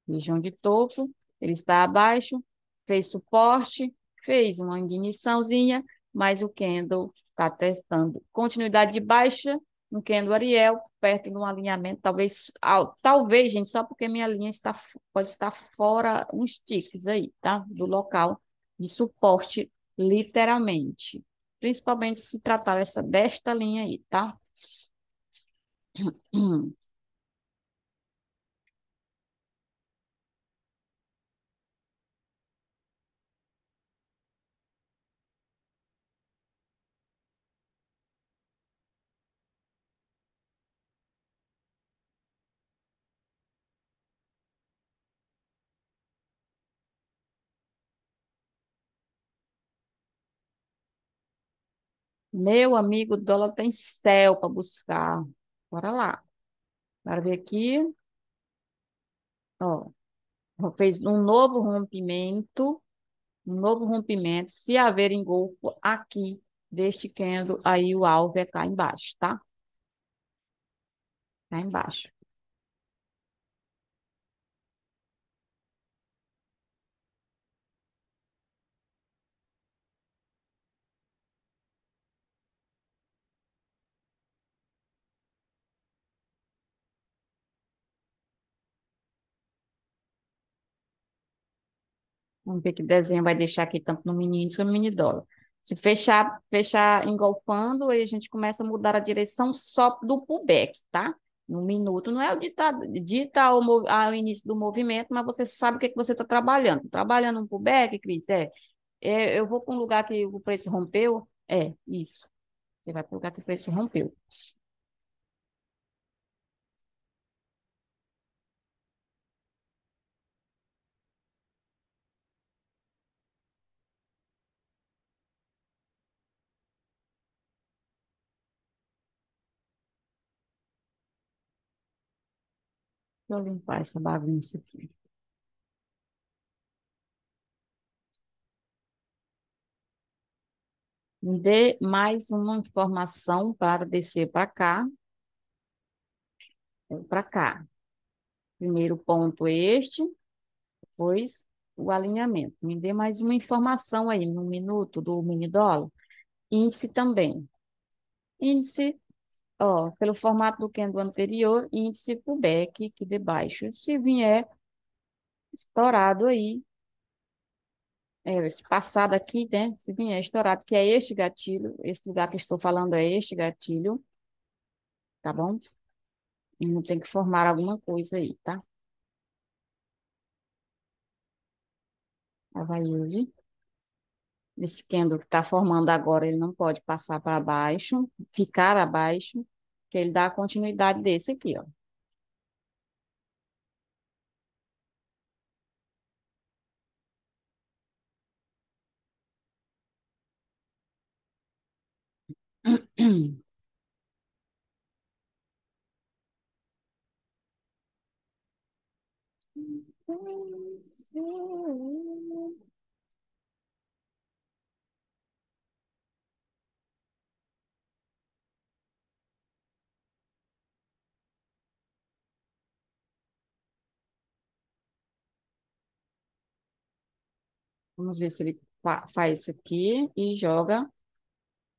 Região de topo, ele está abaixo, fez suporte, fez uma igniçãozinha, mas o candle está testando continuidade de baixa, um candle Ariel, perto de um alinhamento, talvez, gente, só porque minha linha pode estar fora uns ticks aí, tá? Do local de suporte, literalmente. Principalmente se tratar desta linha aí, tá? Meu amigo, o dólar tem céu para buscar. Bora lá. Bora ver aqui. Ó, fez um novo rompimento. Se haver engolfo aqui deste candle, aí o alvo é cá embaixo, tá? Cá embaixo. Vamos ver que desenho vai deixar aqui tanto no mini índice como no mini dólar. Se fechar engolfando, aí a gente começa a mudar a direção só do pullback, tá? No minuto, não é o dita ao início do movimento, mas você sabe o que, é que você está trabalhando. Trabalhando um pullback, Cris, eu vou para um lugar que o preço rompeu, isso. Você vai para um lugar que o preço rompeu. Deixa eu limpar essa bagunça aqui. Me dê mais uma informação para descer para cá. Primeiro ponto este, depois o alinhamento. Me dê mais uma informação aí, no minuto do mini dólar. Índice também. Índice, ó, pelo formato do candle anterior, índice pullback aqui de baixo. Se vier estourado aí, esse passado aqui, né? Se vier estourado, que é este gatilho, esse lugar que estou falando é este gatilho, tá bom? E não tem que formar alguma coisa aí, tá? Aí vai ele. Esse candle que está formando agora, ele não pode passar para baixo, ficar abaixo, que ele dá a continuidade desse aqui, ó. Vamos ver se ele faz isso aqui e joga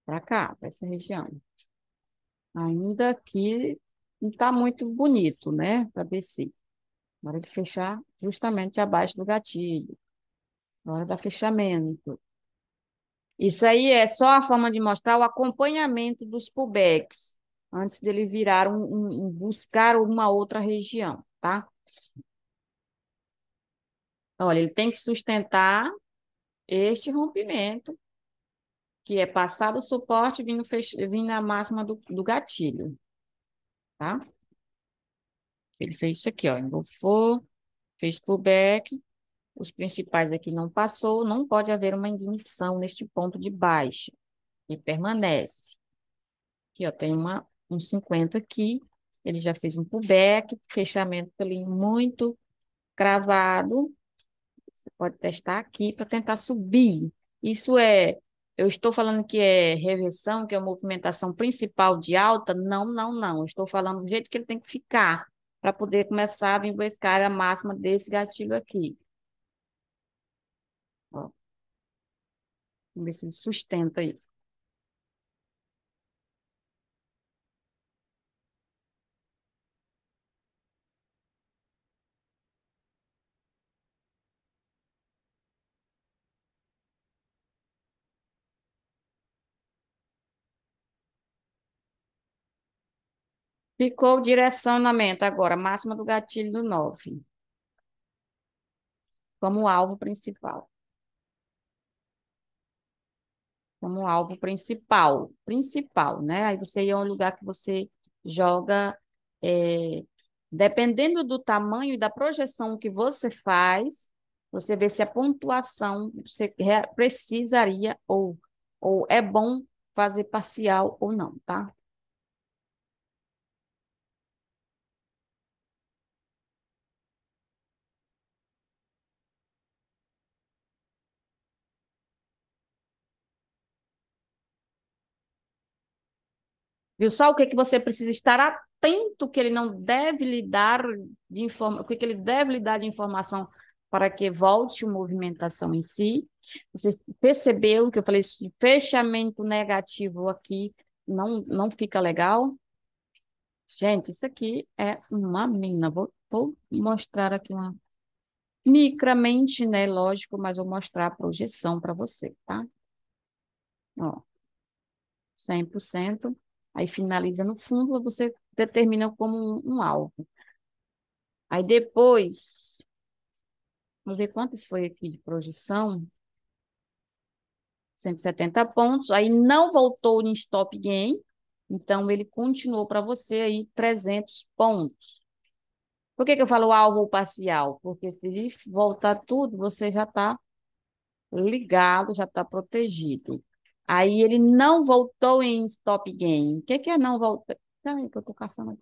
para cá, para essa região. Ainda aqui não está muito bonito, né? Para descer. Na hora de fechar justamente abaixo do gatilho. Na hora do fechamento. Isso aí é só a forma de mostrar o acompanhamento dos pullbacks, antes dele virar buscar uma outra região, tá? Olha, ele tem que sustentar este rompimento, que é passar do suporte vindo na máxima do gatilho, tá? Ele fez isso aqui, ó, engolfou, fez pullback, os principais aqui não passou, não pode haver uma ignição neste ponto de baixa, e permanece. Aqui, ó, tem um 50 aqui. Ele já fez um pullback, fechamento ali muito cravado. Você pode testar aqui para tentar subir. Isso eu estou falando que é reversão, que é a movimentação principal de alta? Não, não, não. Eu estou falando do jeito que ele tem que ficar para poder começar a vir buscar a máxima desse gatilho aqui. Ó, vamos ver se ele sustenta isso. Ficou o direcionamento agora, máxima do gatilho do 9 como alvo principal. Como alvo principal, né? Aí você ia a um lugar que você joga, é, dependendo do tamanho e da projeção que você faz, você vê se a pontuação você precisaria ou é bom fazer parcial ou não, tá? Viu só o que que você precisa estar atento que ele não deve lhe dar o que que ele deve lhe dar de informação para que volte a movimentação em si. Você percebeu que eu falei, esse fechamento negativo aqui não fica legal? Gente, isso aqui é uma mina. Vou mostrar aqui uma micramente, né? Lógico, mas vou mostrar a projeção para você, tá? Ó, 100%. Aí finaliza no fundo, você determina como um alvo. Aí depois, vamos ver quanto foi aqui de projeção. 170 pontos. Aí não voltou em stop gain. Então, ele continuou para você aí 300 pontos. Por que que eu falo alvo parcial? Porque se ele voltar tudo, você já está ligado, já está protegido. Aí ele não voltou em stop gain. O que que é não voltar? Peraí, que eu estou caçando aqui,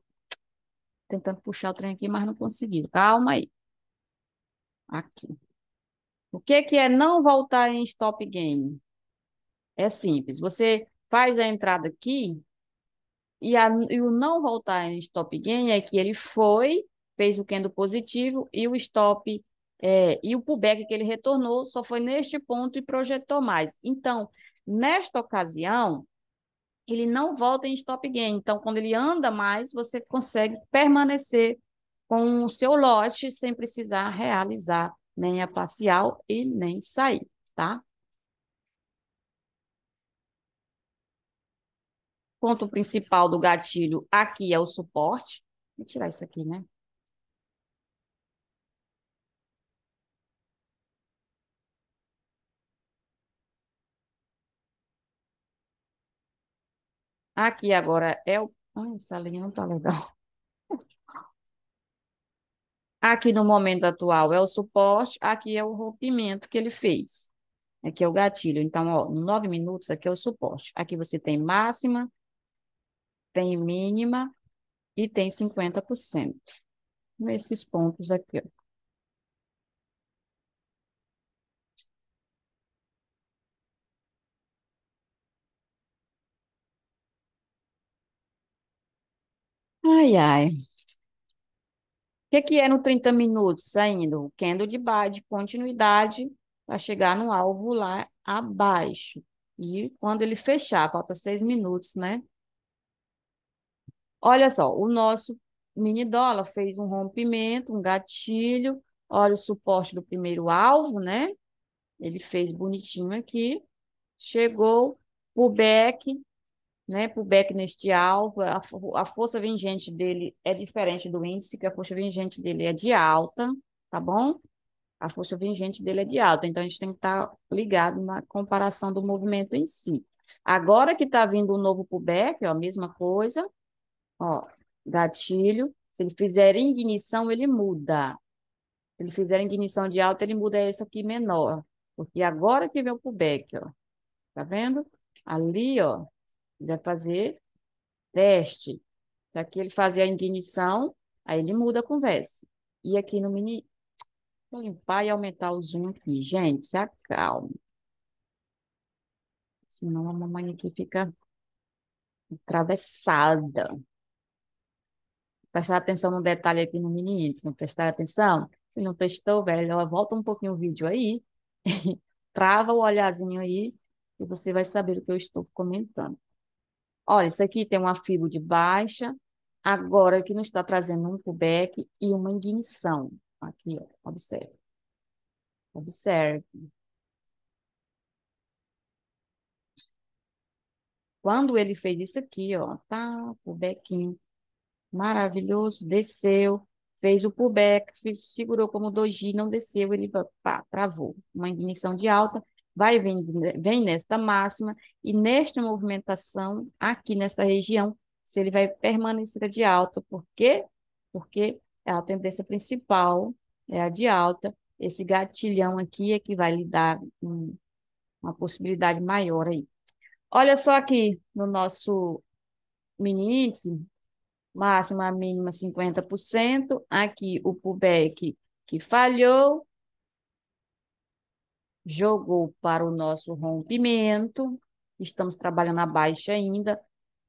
tentando puxar o trem aqui, mas não conseguiu. Calma aí. Aqui. O que que é não voltar em stop gain? É simples. Você faz a entrada aqui e o não voltar em stop gain é que ele foi, fez o candle positivo e o stop e o pullback que ele retornou só foi neste ponto e projetou mais. Então, nesta ocasião, ele não volta em stop gain. Então, quando ele anda mais, você consegue permanecer com o seu lote sem precisar realizar nem a parcial e nem sair, tá? Ponto principal do gatilho aqui é o suporte. Vou tirar isso aqui, né? Aqui agora é o. Ai, essa linha não tá legal. Aqui no momento atual é o suporte, aqui é o rompimento que ele fez. Aqui é o gatilho. Então, ó, no 9 minutos, aqui é o suporte. Aqui você tem máxima, tem mínima e tem 50%. Nesses pontos aqui, ó. Ai, ai. O que é no 30 minutos ainda? O candle de continuidade para chegar no alvo lá abaixo. E quando ele fechar, falta 6 minutos, né? Olha só, o nosso mini dólar fez um rompimento, um gatilho. Olha o suporte do primeiro alvo, né? Ele fez bonitinho aqui. Chegou, pullback, né? Pullback neste alvo. A força vingente dele é diferente do índice, que a força vingente dele é de alta, tá bom? A força vingente dele é de alta. Então, a gente tem que estar ligado na comparação do movimento em si. Agora que está vindo o novo pullback, ó, a mesma coisa. Ó, gatilho. Se ele fizer ignição, ele muda. Se ele fizer ignição de alta, ele muda essa aqui menor. Porque agora que vem o pullback, ó. Tá vendo? Ali, ó, ele vai fazer teste. Aqui ele fazer a ignição, aí ele muda a conversa. E aqui no mini, vou limpar e aumentar o zoom aqui. Gente, se acalme. Senão a mamãe aqui fica atravessada. Prestar atenção no detalhe aqui no mini índice, não prestar atenção? Se não prestou, velho, ó, volta um pouquinho o vídeo aí, trava o olhazinho aí, e você vai saber o que eu estou comentando. Olha, isso aqui tem uma fibra de baixa, agora que não está trazendo um pullback e uma ignição. Aqui, ó, observe. Observe. Quando ele fez isso aqui, ó, tá, pullback maravilhoso, desceu, fez o pullback, segurou como doji, não desceu, ele pá, travou. Uma ignição de alta, vem nesta máxima, e nesta movimentação, aqui nesta região, se ele vai permanecer de alta. Por quê? Porque a tendência principal é a de alta. Esse gatilhão aqui é que vai lhe dar uma possibilidade maior aí. Olha só aqui no nosso mini índice, máxima, mínima 50%. Aqui o pullback que falhou, jogou para o nosso rompimento. Estamos trabalhando a baixa ainda.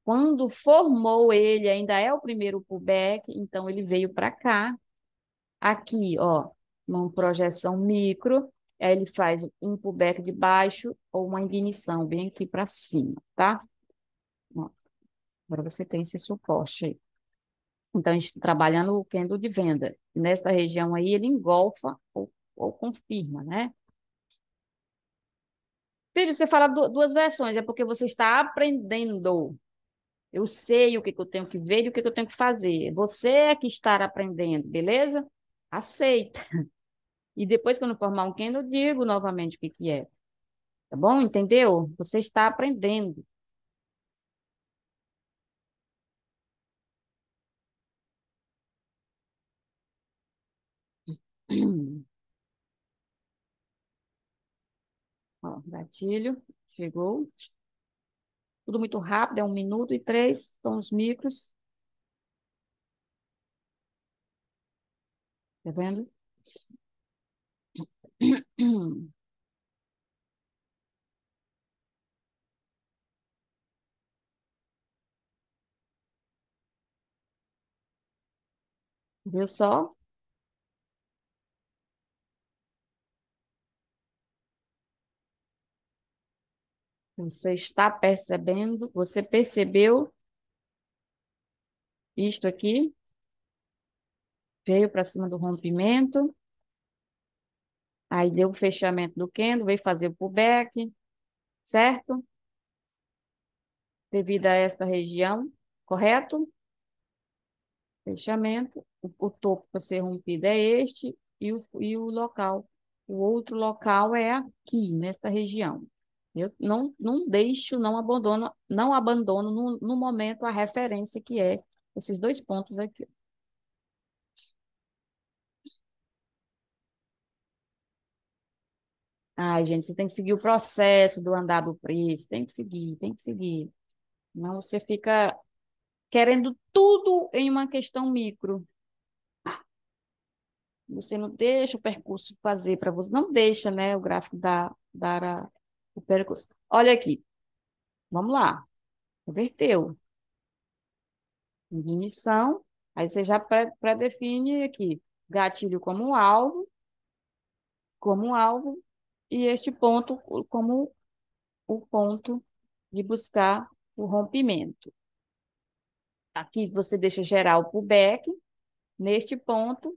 Quando formou ele, ainda é o primeiro pullback, então ele veio para cá. Aqui, ó, uma projeção micro, aí ele faz um pullback de baixo ou uma ignição bem aqui para cima, tá? Ó, agora você tem esse suporte aí. Então, a gente está trabalhando o candle de venda. Nesta região aí, ele engolfa ou confirma, né? Filho, você fala duas versões, é porque você está aprendendo. Eu sei o que que eu tenho que ver e o que que eu tenho que fazer. Você é que está aprendendo, beleza? Aceita. E depois, quando formar um candle, eu digo novamente o que que é. Tá bom? Entendeu? Você está aprendendo. Ó, gatilho, chegou. Tudo muito rápido, é 1 minuto e 3, são os micros. Tá vendo? Viu só? Você está percebendo? Você percebeu isto aqui? Veio para cima do rompimento, aí deu o fechamento do candle, veio fazer o pullback, certo? Devido a esta região, correto? Fechamento. O topo para ser rompido é este e o local. O outro local é aqui, nesta região. Eu não deixo, não abandono no momento a referência que é esses dois pontos aqui. Ai, gente, você tem que seguir o processo do andar do preço, tem que seguir, tem que seguir. Não você fica querendo tudo em uma questão micro. Você não deixa o percurso fazer para você, não deixa, né, o gráfico dar o percurso. Olha aqui, vamos lá, inverteu, ignição, aí você já pré-define aqui, gatilho como alvo, e este ponto como o ponto de buscar o rompimento. Aqui você deixa gerar o pullback, neste ponto,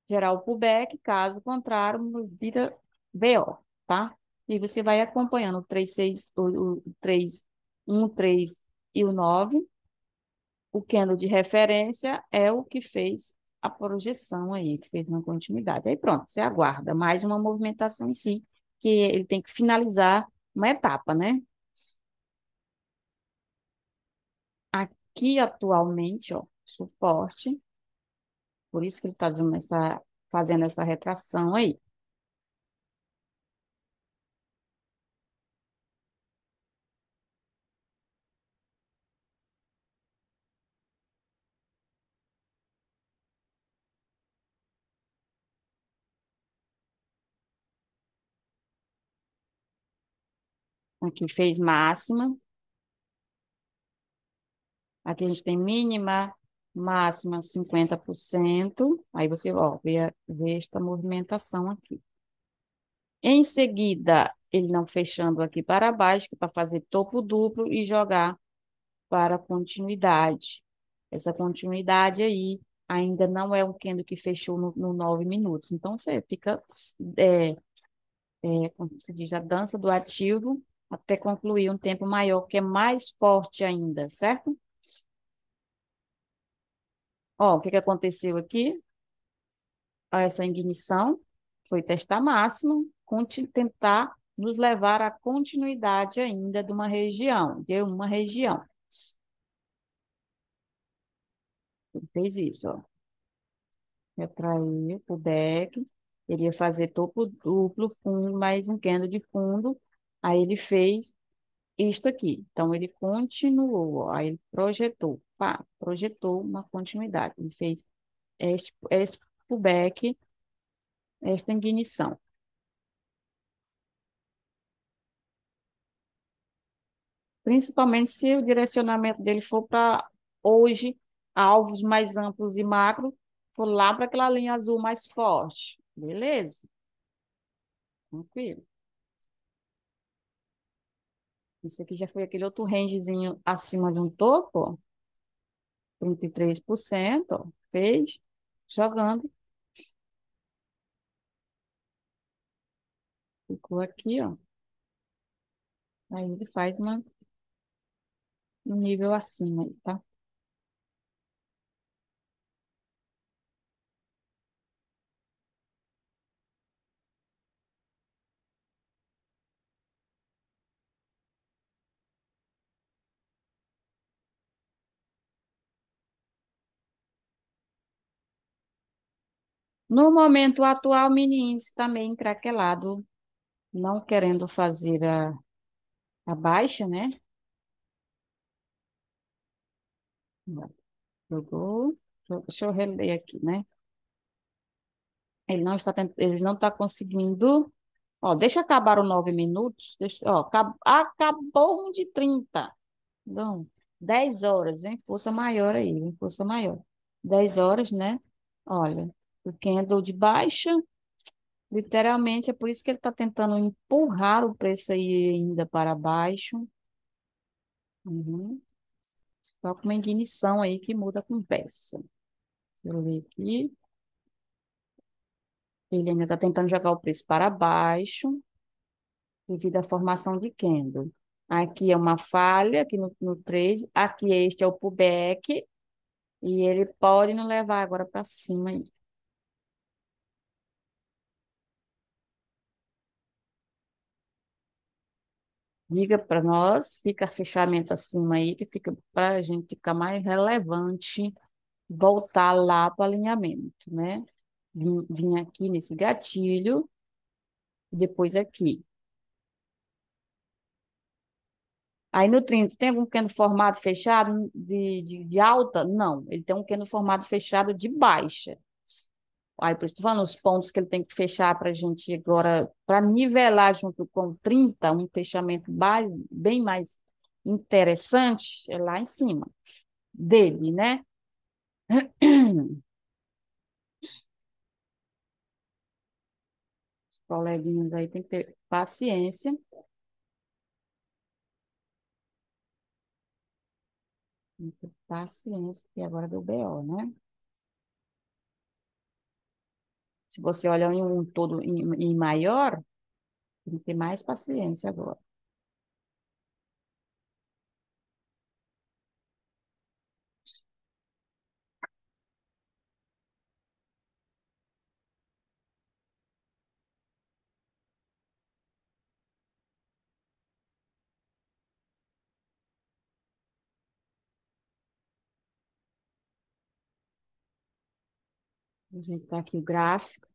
gerar o pullback, caso contrário, vira BO, tá? E você vai acompanhando o 3 6 o 3 1 3 e o 9. O candle de referência é o que fez a projeção aí, que fez uma continuidade. Aí pronto, você aguarda mais uma movimentação em si, que ele tem que finalizar uma etapa, né? Aqui atualmente, ó, suporte, por isso que ele está fazendo essa retração aí. Aqui fez máxima, aqui a gente tem mínima, máxima 50%. Aí você, ó, vê esta movimentação aqui. Em seguida, ele não fechando aqui para baixo, que é para fazer topo duplo e jogar para a continuidade. Essa continuidade aí ainda não é um candle que fechou no 9 minutos. Então, você fica, como se diz, a dança do ativo até concluir um tempo maior, que é mais forte ainda, certo? Ó, o que que aconteceu aqui? Essa ignição foi testar máximo, tentar nos levar à continuidade ainda de uma região. Ele fez isso, ó. Retraiu o deck, ele ia fazer topo duplo, fundo, mais um candle de fundo. Aí ele fez isto aqui. Então, ele continuou, aí ele projetou, pá, projetou uma continuidade. Ele fez este pullback, esta ignição. Principalmente se o direcionamento dele for para hoje, alvos mais amplos e macro, for lá para aquela linha azul mais forte. Beleza? Tranquilo. Isso aqui já foi aquele outro rangezinho acima de um topo, ó, 33%, ó, fez, jogando, ficou aqui, ó. Aí ele faz um nível acima aí, tá? No momento atual, o mini índice está meio encraquelado, não querendo fazer a baixa, né? Jogou. Deixa eu reler aqui, né? Ele não está conseguindo. Ó, deixa acabar os 9 minutos. Ó, acabou um de 30. Não, 10 horas. Vem força maior aí, vem força maior. 10 horas, né? Olha, o candle de baixa, literalmente, é por isso que ele está tentando empurrar o preço aí ainda para baixo. Uhum. Só com uma ignição aí que muda com peça. Deixa eu ver aqui. Ele ainda está tentando jogar o preço para baixo, devido à formação de candle. Aqui é uma falha, aqui no 3. Aqui este é o pullback, e ele pode não levar agora para cima aí. Diga para nós, fica fechamento acima aí, que fica para a gente ficar mais relevante, voltar lá para o alinhamento, né? Vim aqui nesse gatilho, e depois aqui. Aí no 30 tem algum candle formado fechado de alta? Não, ele tem um candle formado fechado de baixa. Aí, por isso, tô falando os pontos que ele tem que fechar para a gente agora, para nivelar junto com o 30, um fechamento bem mais interessante, é lá em cima dele, né? Os coleguinhas aí tem que ter paciência, tem que ter paciência, porque agora deu BO, né? Se você olhar em um todo em maior, tem que ter mais paciência agora. A gente tá aqui o gráfico.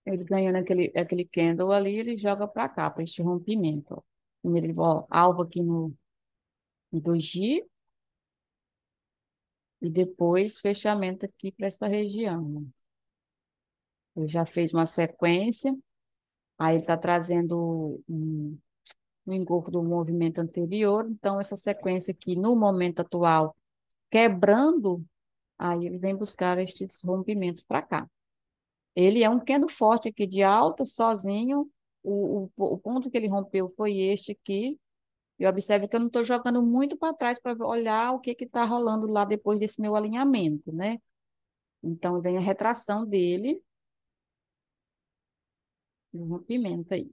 Ele ganhando aquele candle ali, ele joga para cá, para este rompimento. Ó. Primeiro, ó, alvo aqui no 2G e depois fechamento aqui para esta região. Ele já fez uma sequência, aí ele está trazendo um engolfo do movimento anterior, então essa sequência aqui, no momento atual, quebrando, aí ele vem buscar estes rompimentos para cá. Ele é um candle forte aqui de alta, sozinho, o ponto que ele rompeu foi este aqui. E observe que eu não estou jogando muito para trás para olhar o que está rolando lá depois desse meu alinhamento, né? Então, vem a retração dele, o rompimento aí.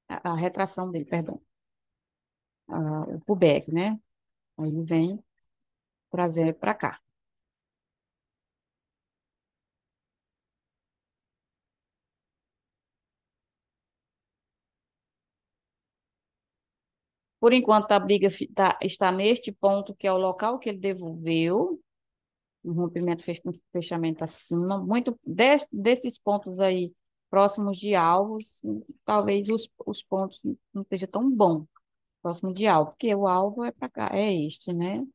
A retração dele, perdão. O pullback, né? Aí ele vem trazer para cá. Por enquanto, a briga está neste ponto, que é o local que ele devolveu. um rompimento, um fechamento acima, muito desses pontos aí próximos de alvos, talvez os pontos não estejam tão bom próximo de alvo, porque o alvo é para cá, é este, né?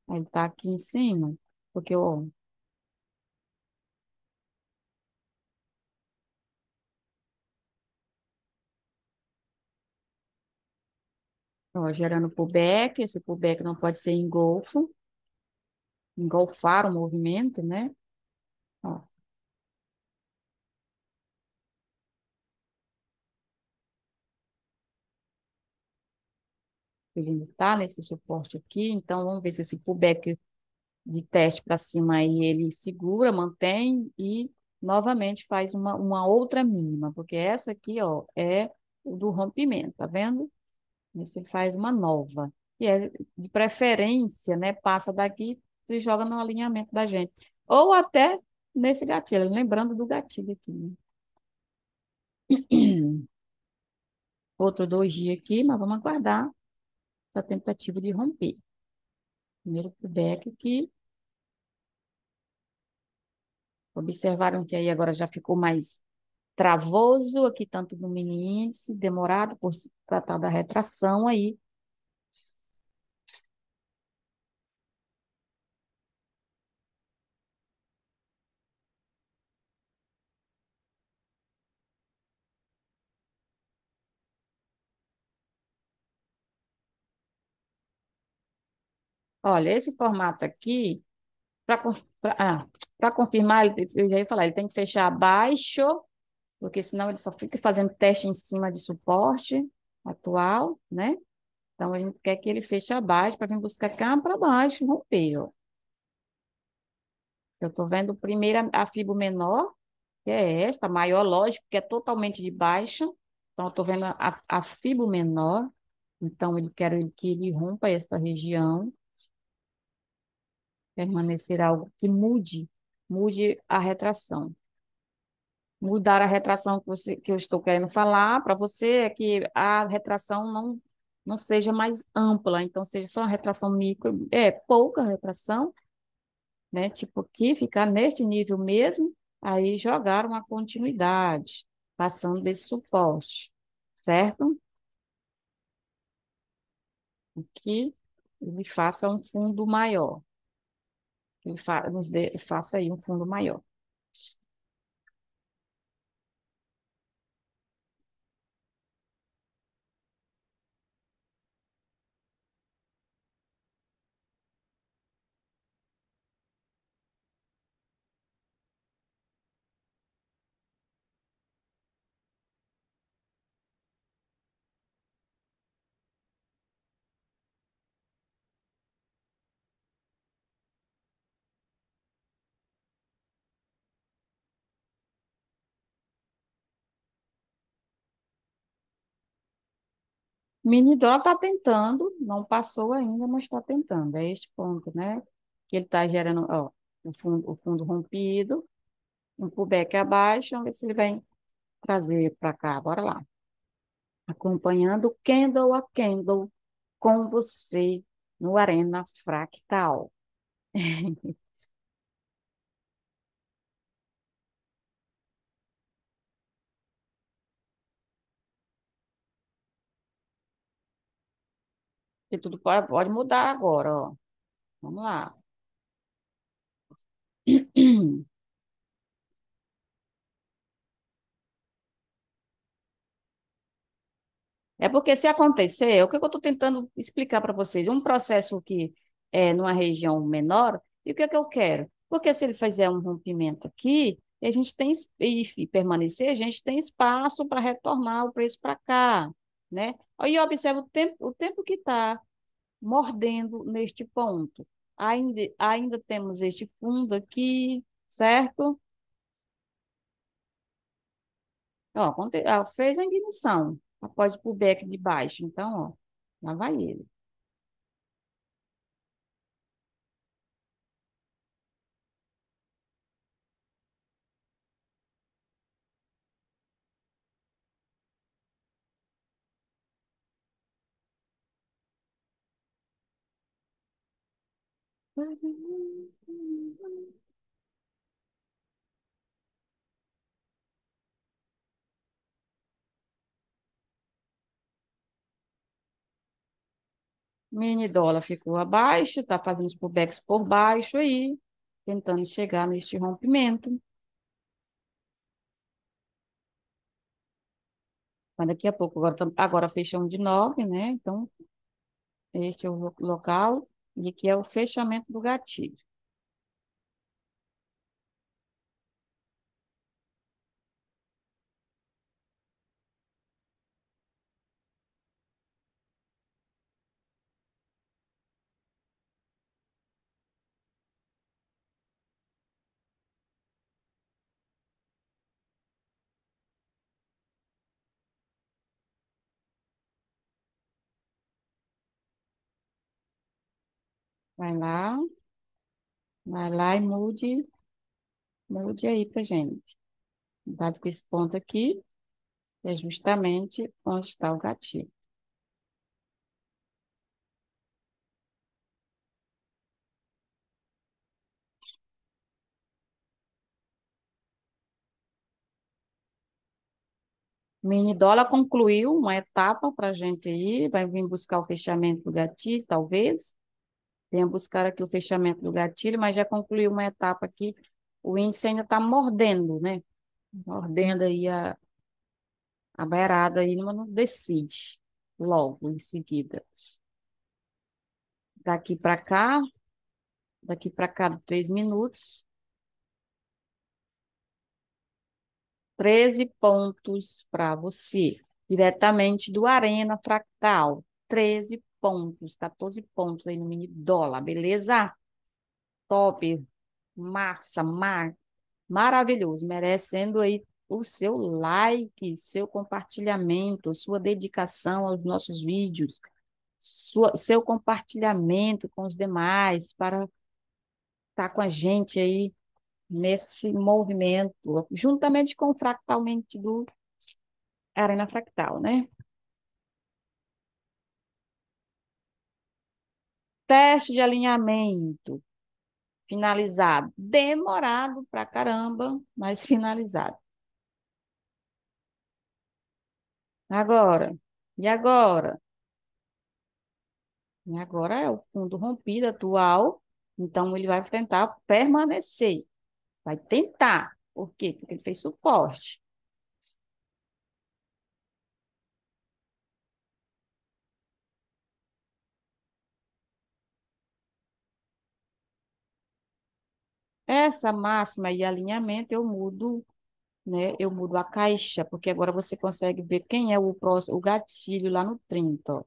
Ele está aqui em cima, porque ó, gerando pullback, esse pullback não pode ser engolfo, engolfar o movimento, né? Ó, ele está nesse suporte aqui, então vamos ver se esse pullback de teste para cima aí ele segura, mantém e novamente faz uma outra mínima, porque essa aqui, ó, é o do rompimento, tá vendo? Você faz uma nova. E é de preferência, né? Passa daqui e joga no alinhamento da gente. Ou até nesse gatilho, lembrando do gatilho aqui, né? Outro 2 dias aqui, mas vamos aguardar essa tentativa de romper. Primeiro pullback aqui. Observaram que aí agora já ficou mais travoso aqui, tanto no mini índice, demorado por se tratar da retração aí. Olha, esse formato aqui, para confirmar, eu já ia falar, ele tem que fechar abaixo, porque senão ele só fica fazendo teste em cima de suporte atual, né? Então, a gente quer que ele feche abaixo para vir buscar cá para baixo, romper, ó. Eu estou vendo primeiro a fibra menor, que é esta, a maior, lógico, que é totalmente de baixa. Então, eu estou vendo a fibra menor. Então, eu quero que ele rompa esta região, permanecer algo que mude a retração. Mudar a retração que eu estou querendo falar para você é que a retração não seja mais ampla, então seja só uma retração micro, pouca retração, né? Tipo aqui, ficar neste nível mesmo, aí jogar uma continuidade, passando desse suporte, certo? Que ele faça um fundo maior, que ele faça aí um fundo maior. Mini Dó está tentando, não passou ainda, mas está tentando. É este ponto, né? Que ele está gerando, ó, o fundo rompido, um pullback abaixo, vamos ver se ele vai trazer para cá. Bora lá. Acompanhando candle a candle com você no Arena Fractal. Que tudo pode mudar agora, ó. Vamos lá. É porque se acontecer, o que eu estou tentando explicar para vocês, um processo que é numa região menor, e o que é que eu quero? Porque se ele fizer um rompimento aqui, a gente tem e permanecer, a gente tem espaço para retornar o preço para cá, né? Aí observa o tempo que está mordendo neste ponto. Ainda temos este fundo aqui, certo? Ó, fez a ignição após o pullback de baixo, então, ó, lá vai ele. Mini dólar ficou abaixo, tá fazendo os pullbacks por baixo aí, tentando chegar neste rompimento. Mas daqui a pouco, agora fecha um de 9, né? Então, este é o local e aqui é o fechamento do gatilho. Vai lá, vai lá e mude aí pra gente. Cuidado com esse ponto aqui, é justamente onde está o gatilho. Mini dólar concluiu uma etapa para a gente aí, vai vir buscar o fechamento do gatilho, talvez. Venha buscar aqui o fechamento do gatilho, mas já concluiu uma etapa aqui. O índice ainda está mordendo, né? Mordendo aí a beirada aí, mas não decide logo em seguida. Daqui para cá, daqui para cá, 3 minutos, 13 pontos para você, diretamente do Arena Fractal. 13 pontos, 14 pontos aí no mini dólar, beleza? Top, massa, maravilhoso, merecendo aí o seu like, seu compartilhamento, sua dedicação aos nossos vídeos, seu compartilhamento com os demais para estar com a gente aí nesse movimento, juntamente com o Fractalmente do Arena Fractal, né? Teste de alinhamento finalizado. Demorado pra caramba, mas finalizado. Agora, e agora? E agora é o fundo rompido atual, então ele vai tentar permanecer. Vai tentar. Por quê? Porque ele fez suporte. Essa máxima e alinhamento eu mudo, né? Eu mudo a caixa, porque agora você consegue ver quem é o próximo, o gatilho lá no 30, ó,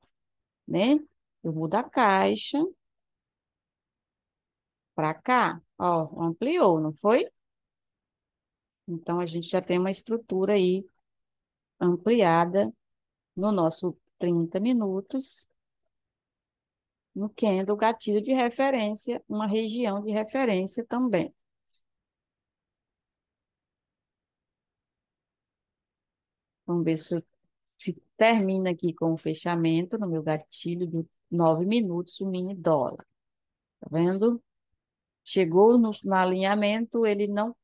né? Eu mudo a caixa para cá, ó, ampliou, não foi? Então a gente já tem uma estrutura aí ampliada no nosso 30 minutos, no candle gatilho de referência, uma região de referência também. Vamos ver se termina aqui com o fechamento no meu gatilho de 9 minutos, o mini dólar. Tá vendo? Chegou no alinhamento, ele não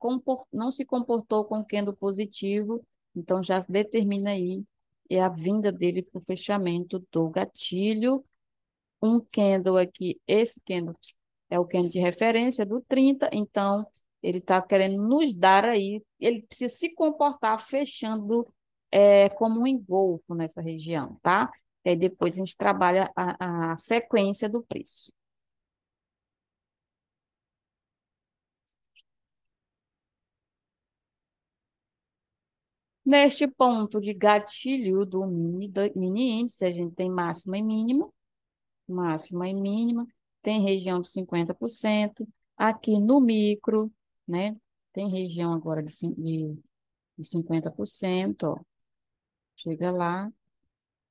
se comportou com o candle positivo, então já determina aí é a vinda dele para o fechamento do gatilho. Um candle aqui, esse candle é o candle de referência do 30, então ele está querendo nos dar aí, ele precisa se comportar fechando como um engolfo nessa região, tá? E aí depois a gente trabalha a sequência do preço. Neste ponto de gatilho do mini índice, a gente tem máxima e mínima, tem região de 50%. Aqui no micro, né, tem região agora de 50%, ó. Chega lá,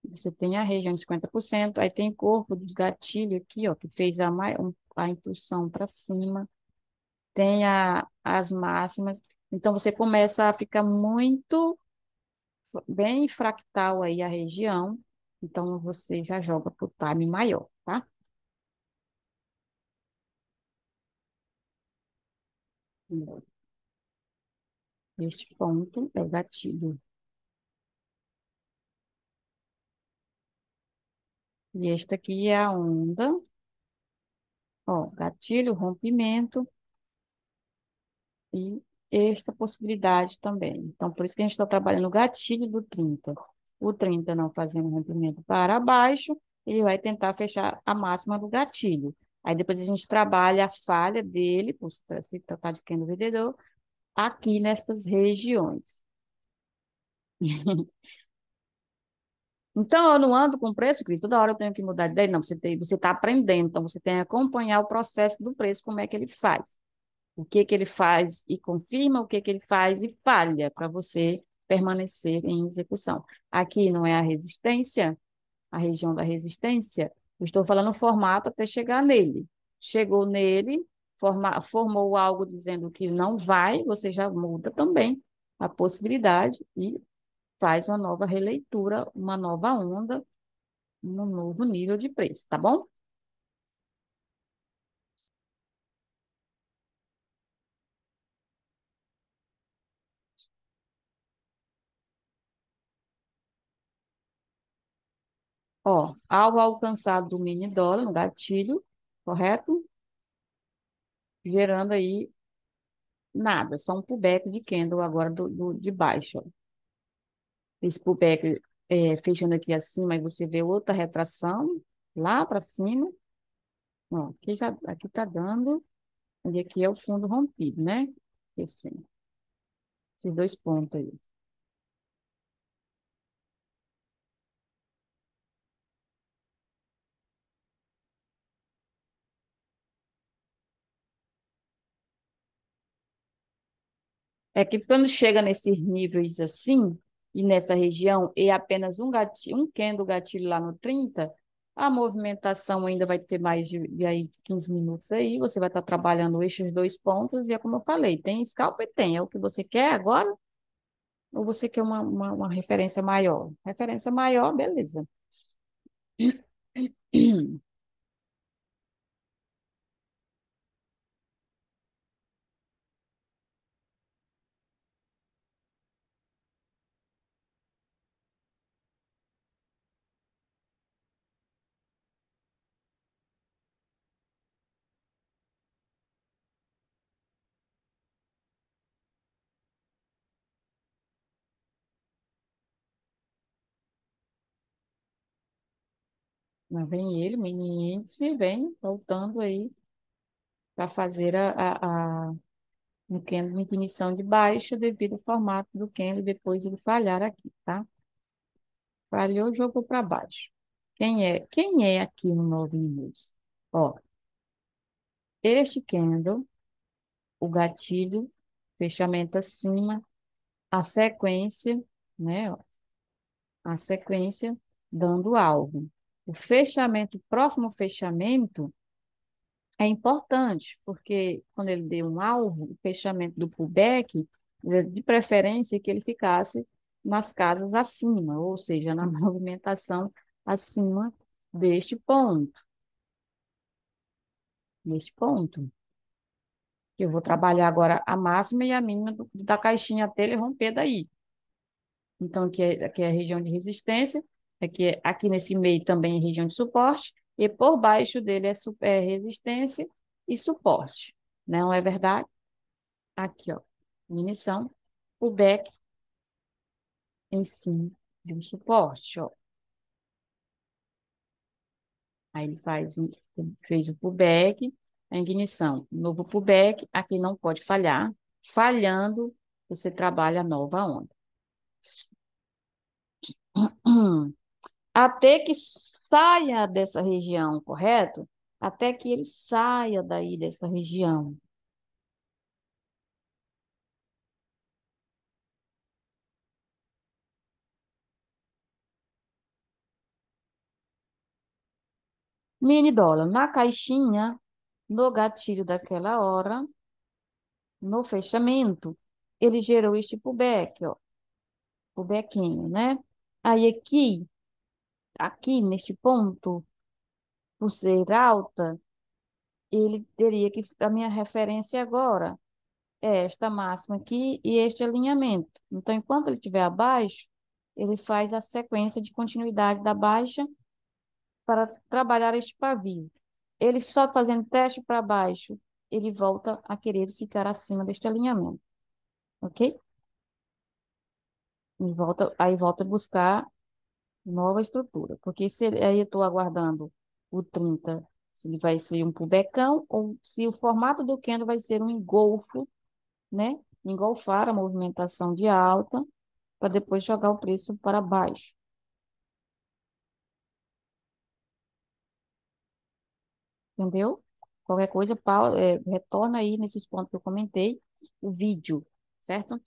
você tem a região de 50%, aí tem corpo dos gatilhos aqui, ó, que fez a impulsão para cima, tem as máximas, então você começa a ficar muito bem fractal aí a região, então você já joga para o time maior, tá? Este ponto é o gatilho. E esta aqui é a onda. Ó, gatilho, rompimento e esta possibilidade também. Então, por isso que a gente está trabalhando o gatilho do 30. O 30 não fazendo rompimento para baixo, ele vai tentar fechar a máxima do gatilho. Aí depois a gente trabalha a falha dele, por se tratar de quem do vendedor, aqui nestas regiões. Então, eu não ando com preço, Cris, toda hora eu tenho que mudar de ideia. Não, você está aprendendo, então você tem que acompanhar o processo do preço, como é que ele faz. O que que ele faz e confirma, o que que ele faz e falha, para você permanecer em execução. Aqui não é a resistência, a região da resistência, eu estou falando o formato até chegar nele. Chegou nele, formou algo dizendo que não vai, você já muda também a possibilidade e faz uma nova releitura, uma nova onda, um novo nível de preço, tá bom? Ó, ao alcançar do mini dólar no gatilho, correto? Gerando aí nada, só um pullback de candle agora de baixo. Ó. Esse pullback fechando aqui acima, aí você vê outra retração lá para cima. Ó, aqui tá dando, e aqui é o fundo rompido, né? Esse, esses dois pontos aí. É que quando chega nesses níveis assim, e nessa região, e apenas um gatilho, um candle gatilho lá no 30, a movimentação ainda vai ter mais de aí 15 minutos aí, você vai estar trabalhando esses dois pontos, e é como eu falei, tem scalp e tem, é o que você quer agora, ou você quer uma referência maior? Referência maior, beleza. Mas vem ele, mini índice, vem voltando aí para fazer um candle de definição de baixa devido ao formato do candle depois ele falhar aqui, tá? Falhou, jogou para baixo. Quem é aqui no 9 minutos? Ó, este candle, o gatilho, fechamento acima, a sequência, né? Ó, a sequência dando alvo. O fechamento, o próximo fechamento é importante, porque quando ele deu um alvo, o fechamento do pullback, de preferência que ele ficasse nas casas acima, ou seja, na movimentação acima deste ponto, neste ponto. Que eu vou trabalhar agora a máxima e a mínima da caixinha até ele romper daí. Então, aqui é a região de resistência, aqui nesse meio também é região de suporte, e por baixo dele é resistência e suporte. Não é verdade? Aqui, ó, munição, o back em cima de um suporte, ó. Aí ele fez o pullback, a ignição, novo pullback, aqui não pode falhar. Falhando, você trabalha a nova onda. Até que saia dessa região, correto? Até que ele saia daí dessa região. Mini dólar na caixinha, no gatilho daquela hora, no fechamento, ele gerou este pullback, ó, pullbackinho, né? Aí aqui neste ponto, por ser alta, ele teria que, a minha referência agora. é esta máxima aqui e este alinhamento. Então, enquanto ele estiver abaixo, ele faz a sequência de continuidade da baixa para trabalhar este pavio. Ele só fazendo teste para baixo, ele volta a querer ficar acima deste alinhamento, ok? E volta, aí volta a buscar nova estrutura, porque se aí eu estou aguardando o 30, se ele vai ser um pubecão ou se o formato do Kendo vai ser um engolfo, né? Engolfar a movimentação de alta para depois jogar o preço para baixo, entendeu? Qualquer coisa, retorna aí nesses pontos que eu comentei, o vídeo, certo?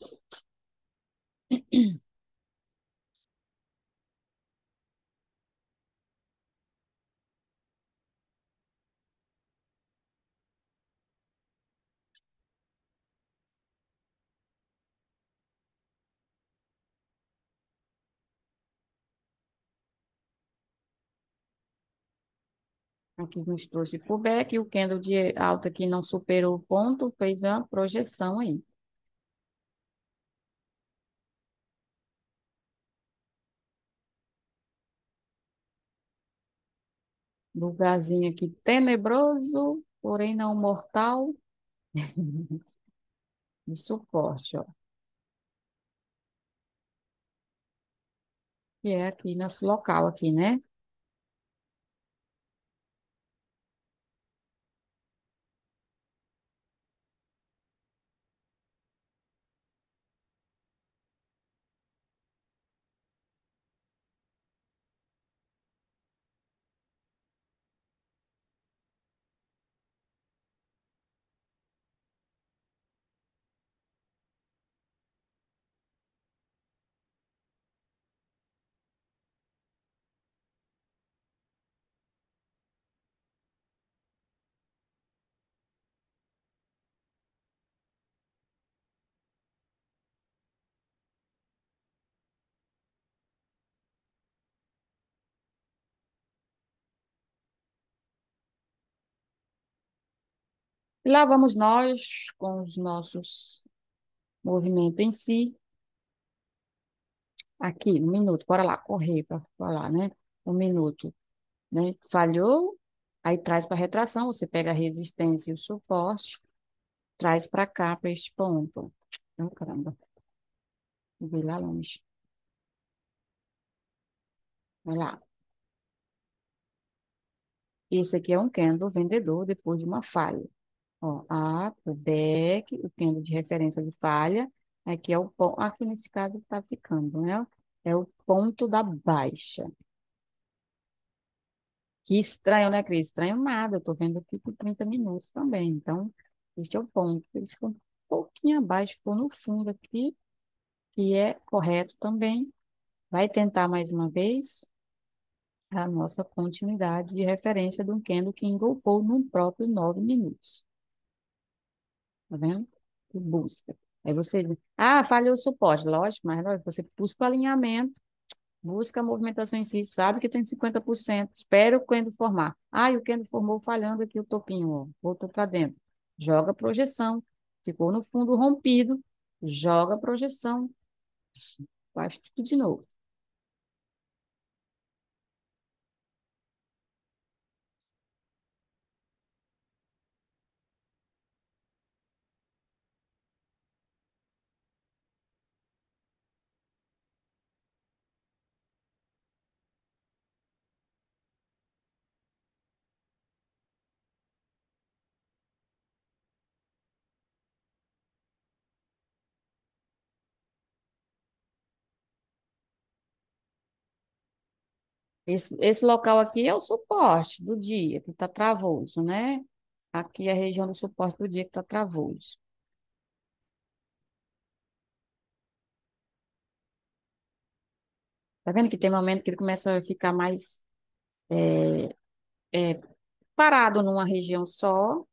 Aqui nos trouxe pullback, e o candle de alta que não superou o ponto, fez uma projeção aí. Lugarzinho aqui tenebroso, porém não mortal, de suporte, ó. Que é aqui nosso local aqui, né? E lá vamos nós com os nossos movimentos em si. Aqui, um minuto, bora lá, correr para falar, né? Um minuto, né? Falhou, aí traz para retração, você pega a resistência e o suporte, traz para cá, para este ponto. Oh, caramba, vi lá longe. Vai lá. Esse aqui é um candle vendedor depois de uma falha. Ó, A, o back, o candle de referência de falha. Aqui é o ponto, aqui nesse caso está ficando, né? É o ponto da baixa. Que estranho, né, Cris? Estranho nada. Eu estou vendo aqui por 30 minutos também. Então, este é o ponto. Ele ficou um pouquinho abaixo, ficou no fundo aqui, que é correto também. Vai tentar mais uma vez a nossa continuidade de referência de um candle que engolfou num próprio 9 minutos. Tá vendo? E busca. Aí você, falhou o suporte. Lógico, mas lógico, você busca o alinhamento, busca a movimentação em si, sabe que tem 50%. Espera o candle formar. E o candle formou falhando aqui o topinho, ó, voltou para dentro. Joga a projeção. Ficou no fundo rompido. Joga a projeção. Faz tudo de novo. Esse local aqui é o suporte do dia, que está travoso, né? Aqui é a região do suporte do dia que está travoso. Tá vendo que tem momento que ele começa a ficar mais é, parado numa região só,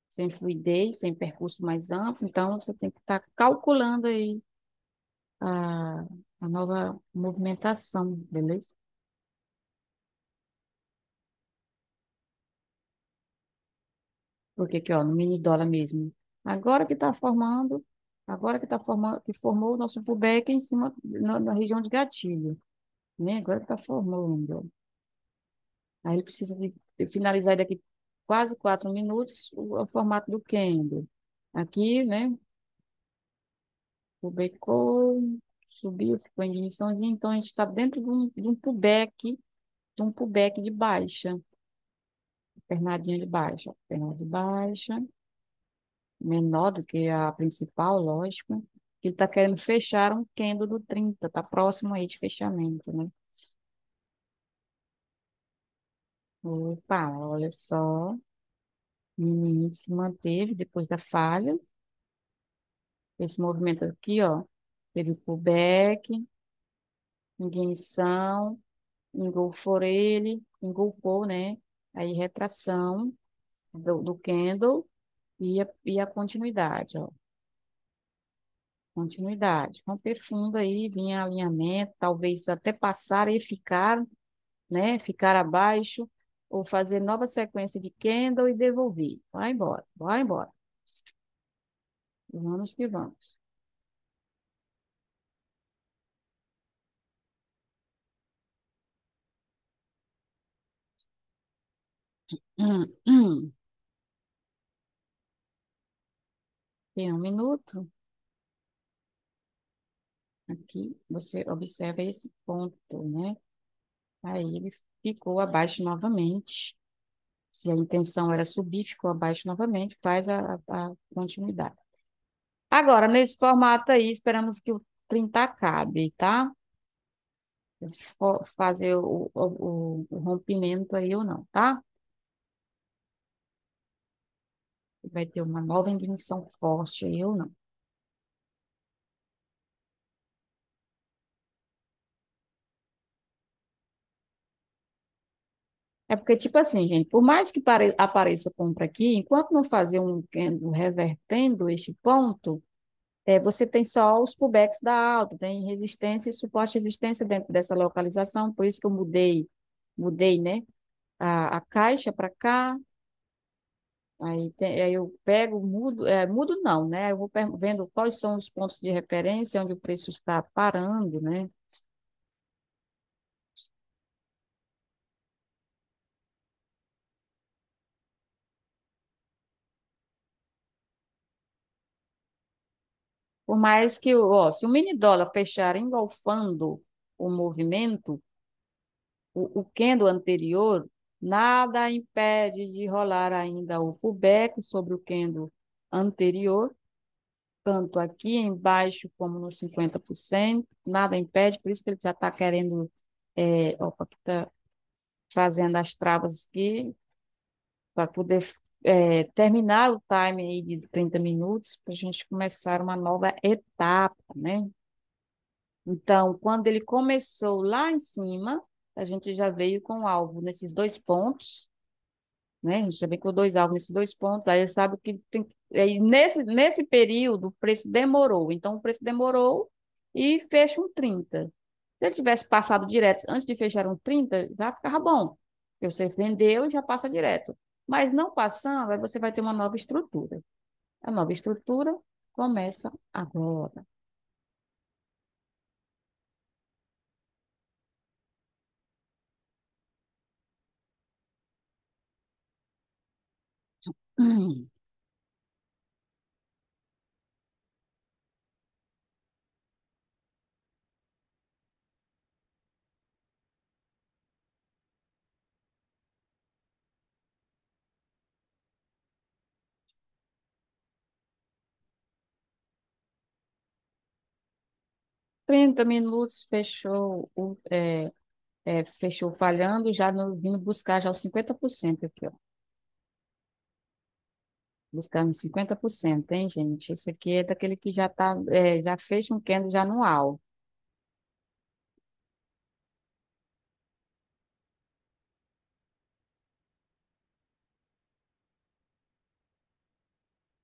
sem fluidez, sem percurso mais amplo. Então, você tem que estar calculando aí a, a nova movimentação, beleza? Porque aqui, ó, no mini dólar mesmo. Agora que está formando, que formou o nosso pubeck em cima, na região de gatilho, né? Agora que está formando. Aí ele precisa de finalizar daqui quase 4 minutos o formato do Kendo. Aqui, né? Pubecou, subiu, ficou em igniçãozinha, então a gente está dentro de um pubeck de baixa, pernadinha de baixa, perna de baixa, menor do que a principal, lógico, que ele está querendo fechar um Kendo do 30, está próximo aí de fechamento, né? Opa, olha só, o menino se manteve depois da falha, esse movimento aqui, ó, teve pullback, ignição, engolfou, né? Aí retração do candle e a continuidade, ó. Continuidade. Romper fundo aí, vinha alinhamento, talvez até passar e ficar, né? Ficar abaixo, ou fazer nova sequência de candle e devolver. Vai embora, vai embora. Vamos que vamos. Tem 1 minuto. Aqui você observa esse ponto, né? Aí ele ficou abaixo novamente. Se a intenção era subir, ficou abaixo novamente, faz a continuidade. Agora, nesse formato aí, esperamos que o 30 acabe, tá? Fazer o rompimento aí ou não, tá? Vai ter uma nova ignição forte aí ou não. É porque, tipo assim, gente, por mais que apareça compra aqui, enquanto não fazer um candle revertendo este ponto, você tem só os pullbacks da alta, tem resistência e suporte e resistência dentro dessa localização, por isso que eu mudei, né, a caixa para cá, aí eu pego, mudo não, né, eu vou vendo quais são os pontos de referência onde o preço está parando, né. Por mais que, ó, se o mini dólar fechar engolfando o movimento, o candle anterior, nada impede de rolar ainda o pullback sobre o candle anterior, tanto aqui embaixo como no 50%, nada impede, por isso que ele já está querendo, opa, aqui está fazendo as travas aqui, para poder terminar o time aí de 30 minutos, para a gente começar uma nova etapa, né? Então, quando ele começou lá em cima, a gente já veio com o alvo nesses 2 pontos, né? A gente já veio com dois alvos nesses 2 pontos, aí sabe que tem. Aí nesse período, o preço demorou. Então, o preço demorou e fecha um 30. Se ele tivesse passado direto antes de fechar um 30, já ficava bom. Porque você vendeu e já passa direto. Mas não passando, aí você vai ter uma nova estrutura. A nova estrutura começa agora. Hum. 30 minutos fechou falhando, já vindo buscar já os 50% aqui, ó. Buscando 50%, hein, gente? Esse aqui é daquele que já fez um candle já no alvo.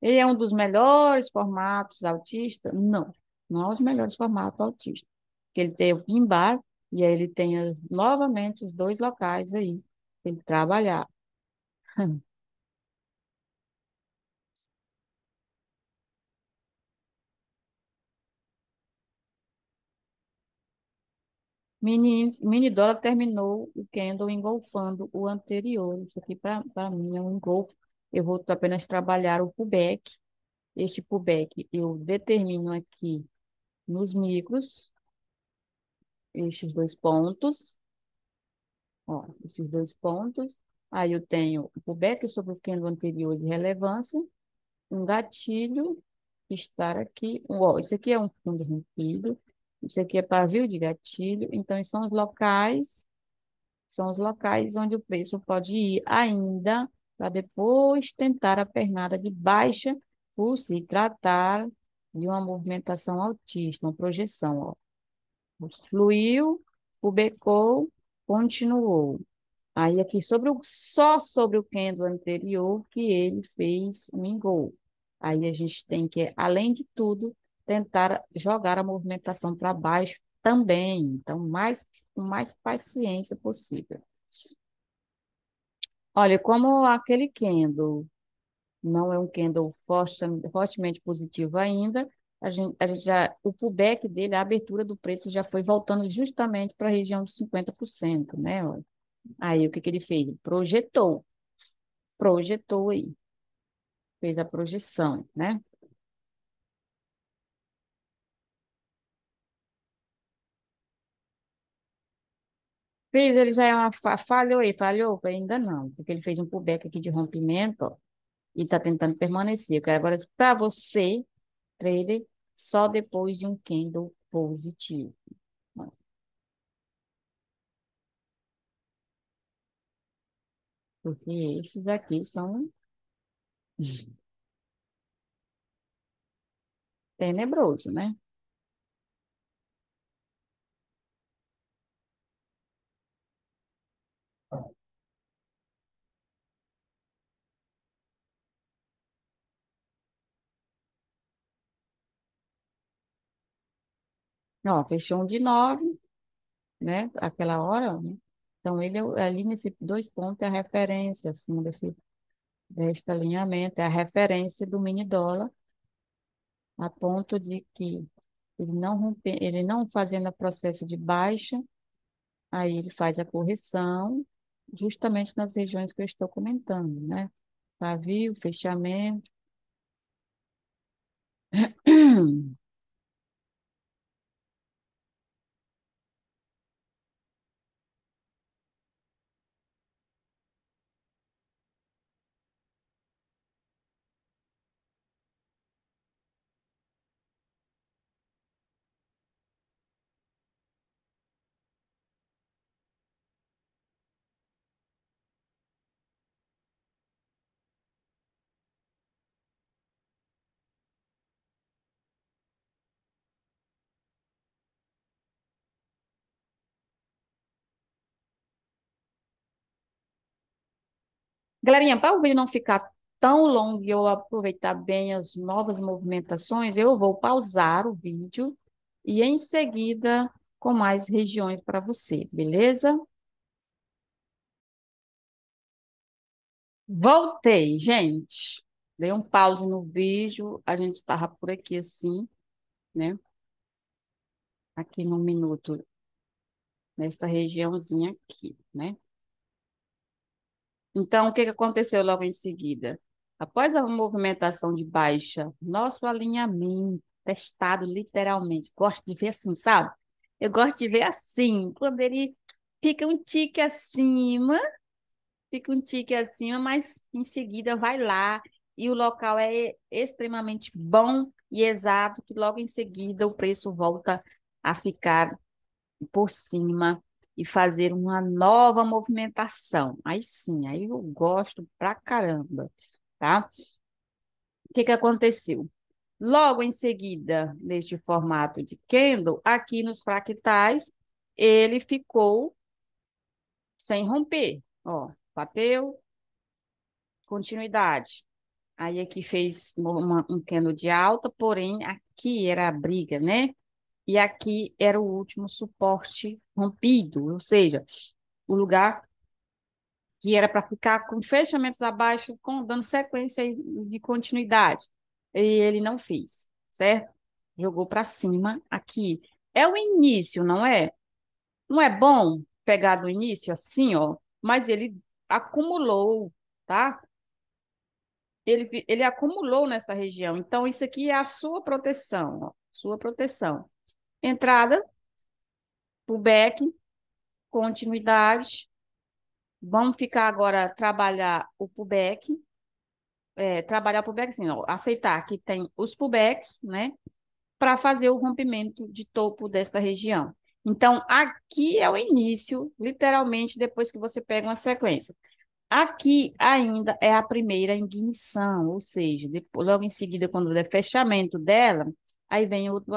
Ele é um dos melhores formatos autistas? Não, não é os melhores formatos autistas. Porque ele tem o pin bar e aí ele tem novamente os dois locais aí para ele trabalhar. Mini dólar terminou o candle engolfando o anterior. Isso aqui para mim é um engolfo. Eu vou apenas trabalhar o pullback. Este pullback eu determino aqui nos micros, estes dois pontos, ó, esses dois pontos. Aí eu tenho o pullback sobre o candle anterior de relevância, um gatilho que está aqui. Ó, isso aqui é um fundo rompido, isso aqui é pavio de gatilho. Então, esses são os locais onde o preço pode ir ainda para depois tentar a pernada de baixa por se tratar de uma movimentação altista, uma projeção, ó. Fluiu, pubecou, continuou. Aí aqui só sobre o candle anterior que ele fez um engol. Aí a gente tem que, além de tudo, tentar jogar a movimentação para baixo também. Então, com mais paciência possível. Olha, como aquele candle não é um candle fortemente positivo ainda, a gente já, o pullback dele, a abertura do preço já foi voltando justamente para a região dos 50%, né? Olha. Aí o que que ele fez? Projetou aí, fez a projeção, né? Fez, ele já é uma falhou aí, falhou? Ainda não, porque ele fez um pullback aqui de rompimento, ó, e está tentando permanecer. Eu quero agora para você, trader, só depois de um candle positivo. Porque esses aqui são tenebrosos, né? Ó, fechou um de 9, né? Aquela hora, né? Então, ele ali nesse dois pontos é a referência, acima deste alinhamento, é a referência do mini dólar, a ponto de que ele não fazendo o processo de baixa, aí ele faz a correção, justamente nas regiões que eu estou comentando, né? Pavio, fechamento. Galerinha, para o vídeo não ficar tão longo e eu aproveitar bem as novas movimentações, eu vou pausar o vídeo e em seguida com mais regiões para você, beleza? Voltei, gente. Dei um pause no vídeo, a gente estava por aqui assim, né? Aqui no minuto, nesta regiãozinha aqui, né? Então, o que que aconteceu logo em seguida? Após a movimentação de baixa, nosso alinhamento testado literalmente. Gosto de ver assim, sabe? Eu gosto de ver assim, quando ele fica um tique acima, fica um tique acima, mas em seguida vai lá e o local é extremamente bom e exato, que logo em seguida o preço volta a ficar por cima e fazer uma nova movimentação. Aí sim, aí eu gosto pra caramba, tá? O que que aconteceu? Logo em seguida, neste formato de candle, aqui nos fractais, ele ficou sem romper. Ó, bateu, continuidade. Aí aqui fez um candle de alta, porém aqui era a briga, né? E aqui era o último suporte rompido, ou seja, o lugar que era para ficar com fechamentos abaixo, dando sequência aí de continuidade. E ele não fez, certo? Jogou para cima aqui. É o início, não é? Não é bom pegar do início assim, ó, mas ele acumulou, tá? Ele acumulou nessa região. Então, isso aqui é a sua proteção, ó, sua proteção. Entrada, pullback, continuidade. Vamos ficar agora trabalhar o pullback, trabalhar o pullback, assim, ó, aceitar que tem os pullbacks, né, para fazer o rompimento de topo desta região. Então, aqui é o início, literalmente, depois que você pega uma sequência. Aqui ainda é a primeira ignição, ou seja, depois, logo em seguida, quando der fechamento dela, aí vem outro,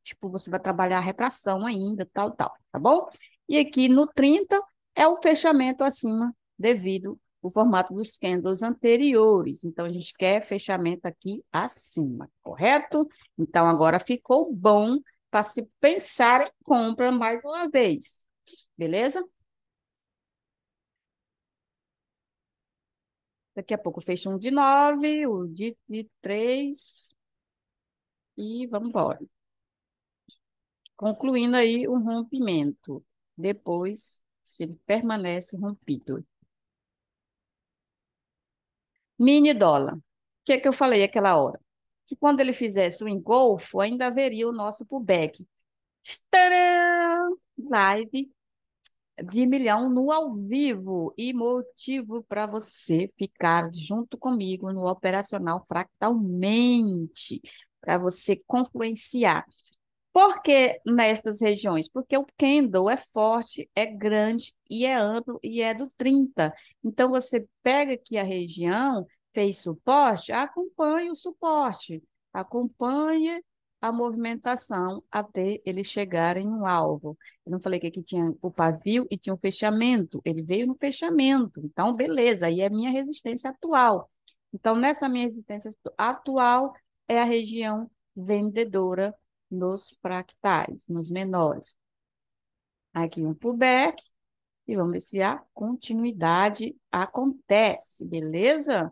tipo, você vai trabalhar a retração ainda, tal, tal, tá bom? E aqui no 30 é o fechamento acima, devido ao formato dos candles anteriores. Então, a gente quer fechamento aqui acima, correto? Então, agora ficou bom para se pensar em compra mais uma vez, beleza? Daqui a pouco fecha um de 9, o de 3 e vamos embora. Concluindo aí o rompimento. Depois, se ele permanece rompido. Mini dólar. O que é que eu falei aquela hora? Que quando ele fizesse o engolfo, ainda haveria o nosso pullback. Tcharam! Live de milhão no ao vivo e motivo para você ficar junto comigo no operacional fractalmente, para você confluenciar. Por que nestas regiões? Porque o candle é forte, é grande e é amplo e é do 30. Então, você pega aqui a região, fez suporte, acompanhe o suporte, acompanhe a movimentação até ele chegar em um alvo. Eu não falei que aqui tinha o pavio e tinha o fechamento. Ele veio no fechamento. Então, beleza, aí é minha resistência atual. Então, nessa minha resistência atual é a região vendedora nos fractais, nos menores. Aqui um pullback e vamos ver se a continuidade acontece, beleza?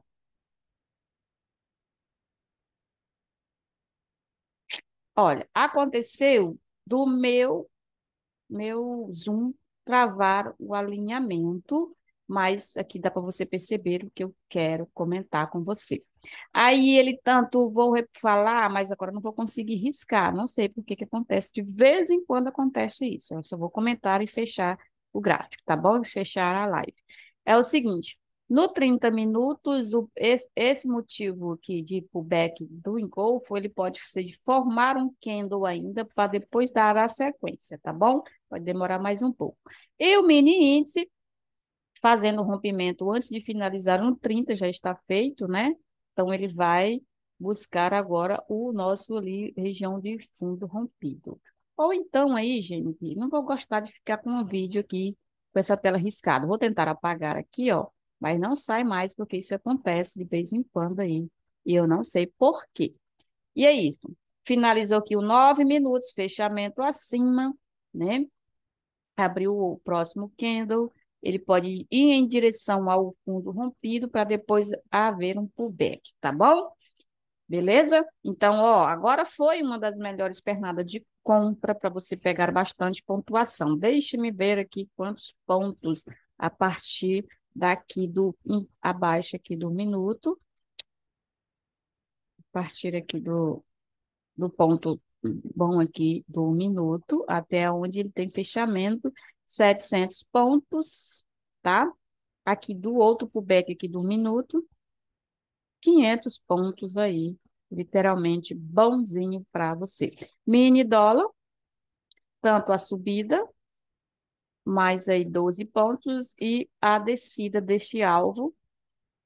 Olha, aconteceu do meu Zoom travar o alinhamento, mas aqui dá para você perceber o que eu quero comentar com você. Aí ele tanto vou falar, mas agora não vou conseguir riscar, não sei por que que acontece, de vez em quando acontece isso. Eu só vou comentar e fechar o gráfico, tá bom? Fechar a live. É o seguinte, no 30 minutos, esse motivo aqui de pullback do engolfo, ele pode ser de formar um candle ainda para depois dar a sequência, tá bom? Pode demorar mais um pouco. E o mini índice, fazendo o rompimento antes de finalizar no 30, já está feito, né? Então, ele vai buscar agora o nosso ali, região de fundo rompido. Ou então aí, gente, não vou gostar de ficar com um vídeo aqui com essa tela riscada. Vou tentar apagar aqui, ó, mas não sai mais porque isso acontece de vez em quando aí. E eu não sei por quê. E é isso. Finalizou aqui o 9 minutos, fechamento acima, né? Abriu o próximo candle, ele pode ir em direção ao fundo rompido para depois haver um pullback, tá bom? Beleza? Então, ó, agora foi uma das melhores pernadas de compra para você pegar bastante pontuação. Deixe-me ver aqui quantos pontos a partir daqui abaixo aqui do minuto, a partir aqui do ponto bom aqui do minuto, até onde ele tem fechamento, 700 pontos, tá? Aqui do outro pullback aqui do minuto, 500 pontos aí, literalmente bonzinho para você. Mini dólar, tanto a subida, mais aí 12 pontos, e a descida deste alvo,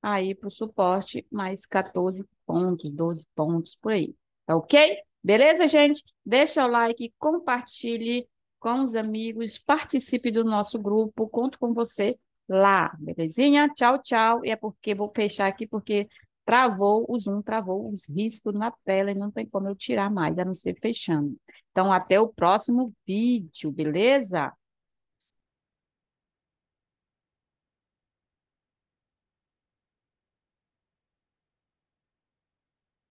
aí para o suporte, mais 14 pontos, 12 pontos por aí. Tá ok? Beleza, gente? Deixa o like, compartilhe com os amigos, participe do nosso grupo, conto com você lá, belezinha? Tchau, tchau. E é porque vou fechar aqui porque travou o Zoom, travou os riscos na tela e não tem como eu tirar mais, a não ser fechando. Então, até o próximo vídeo, beleza?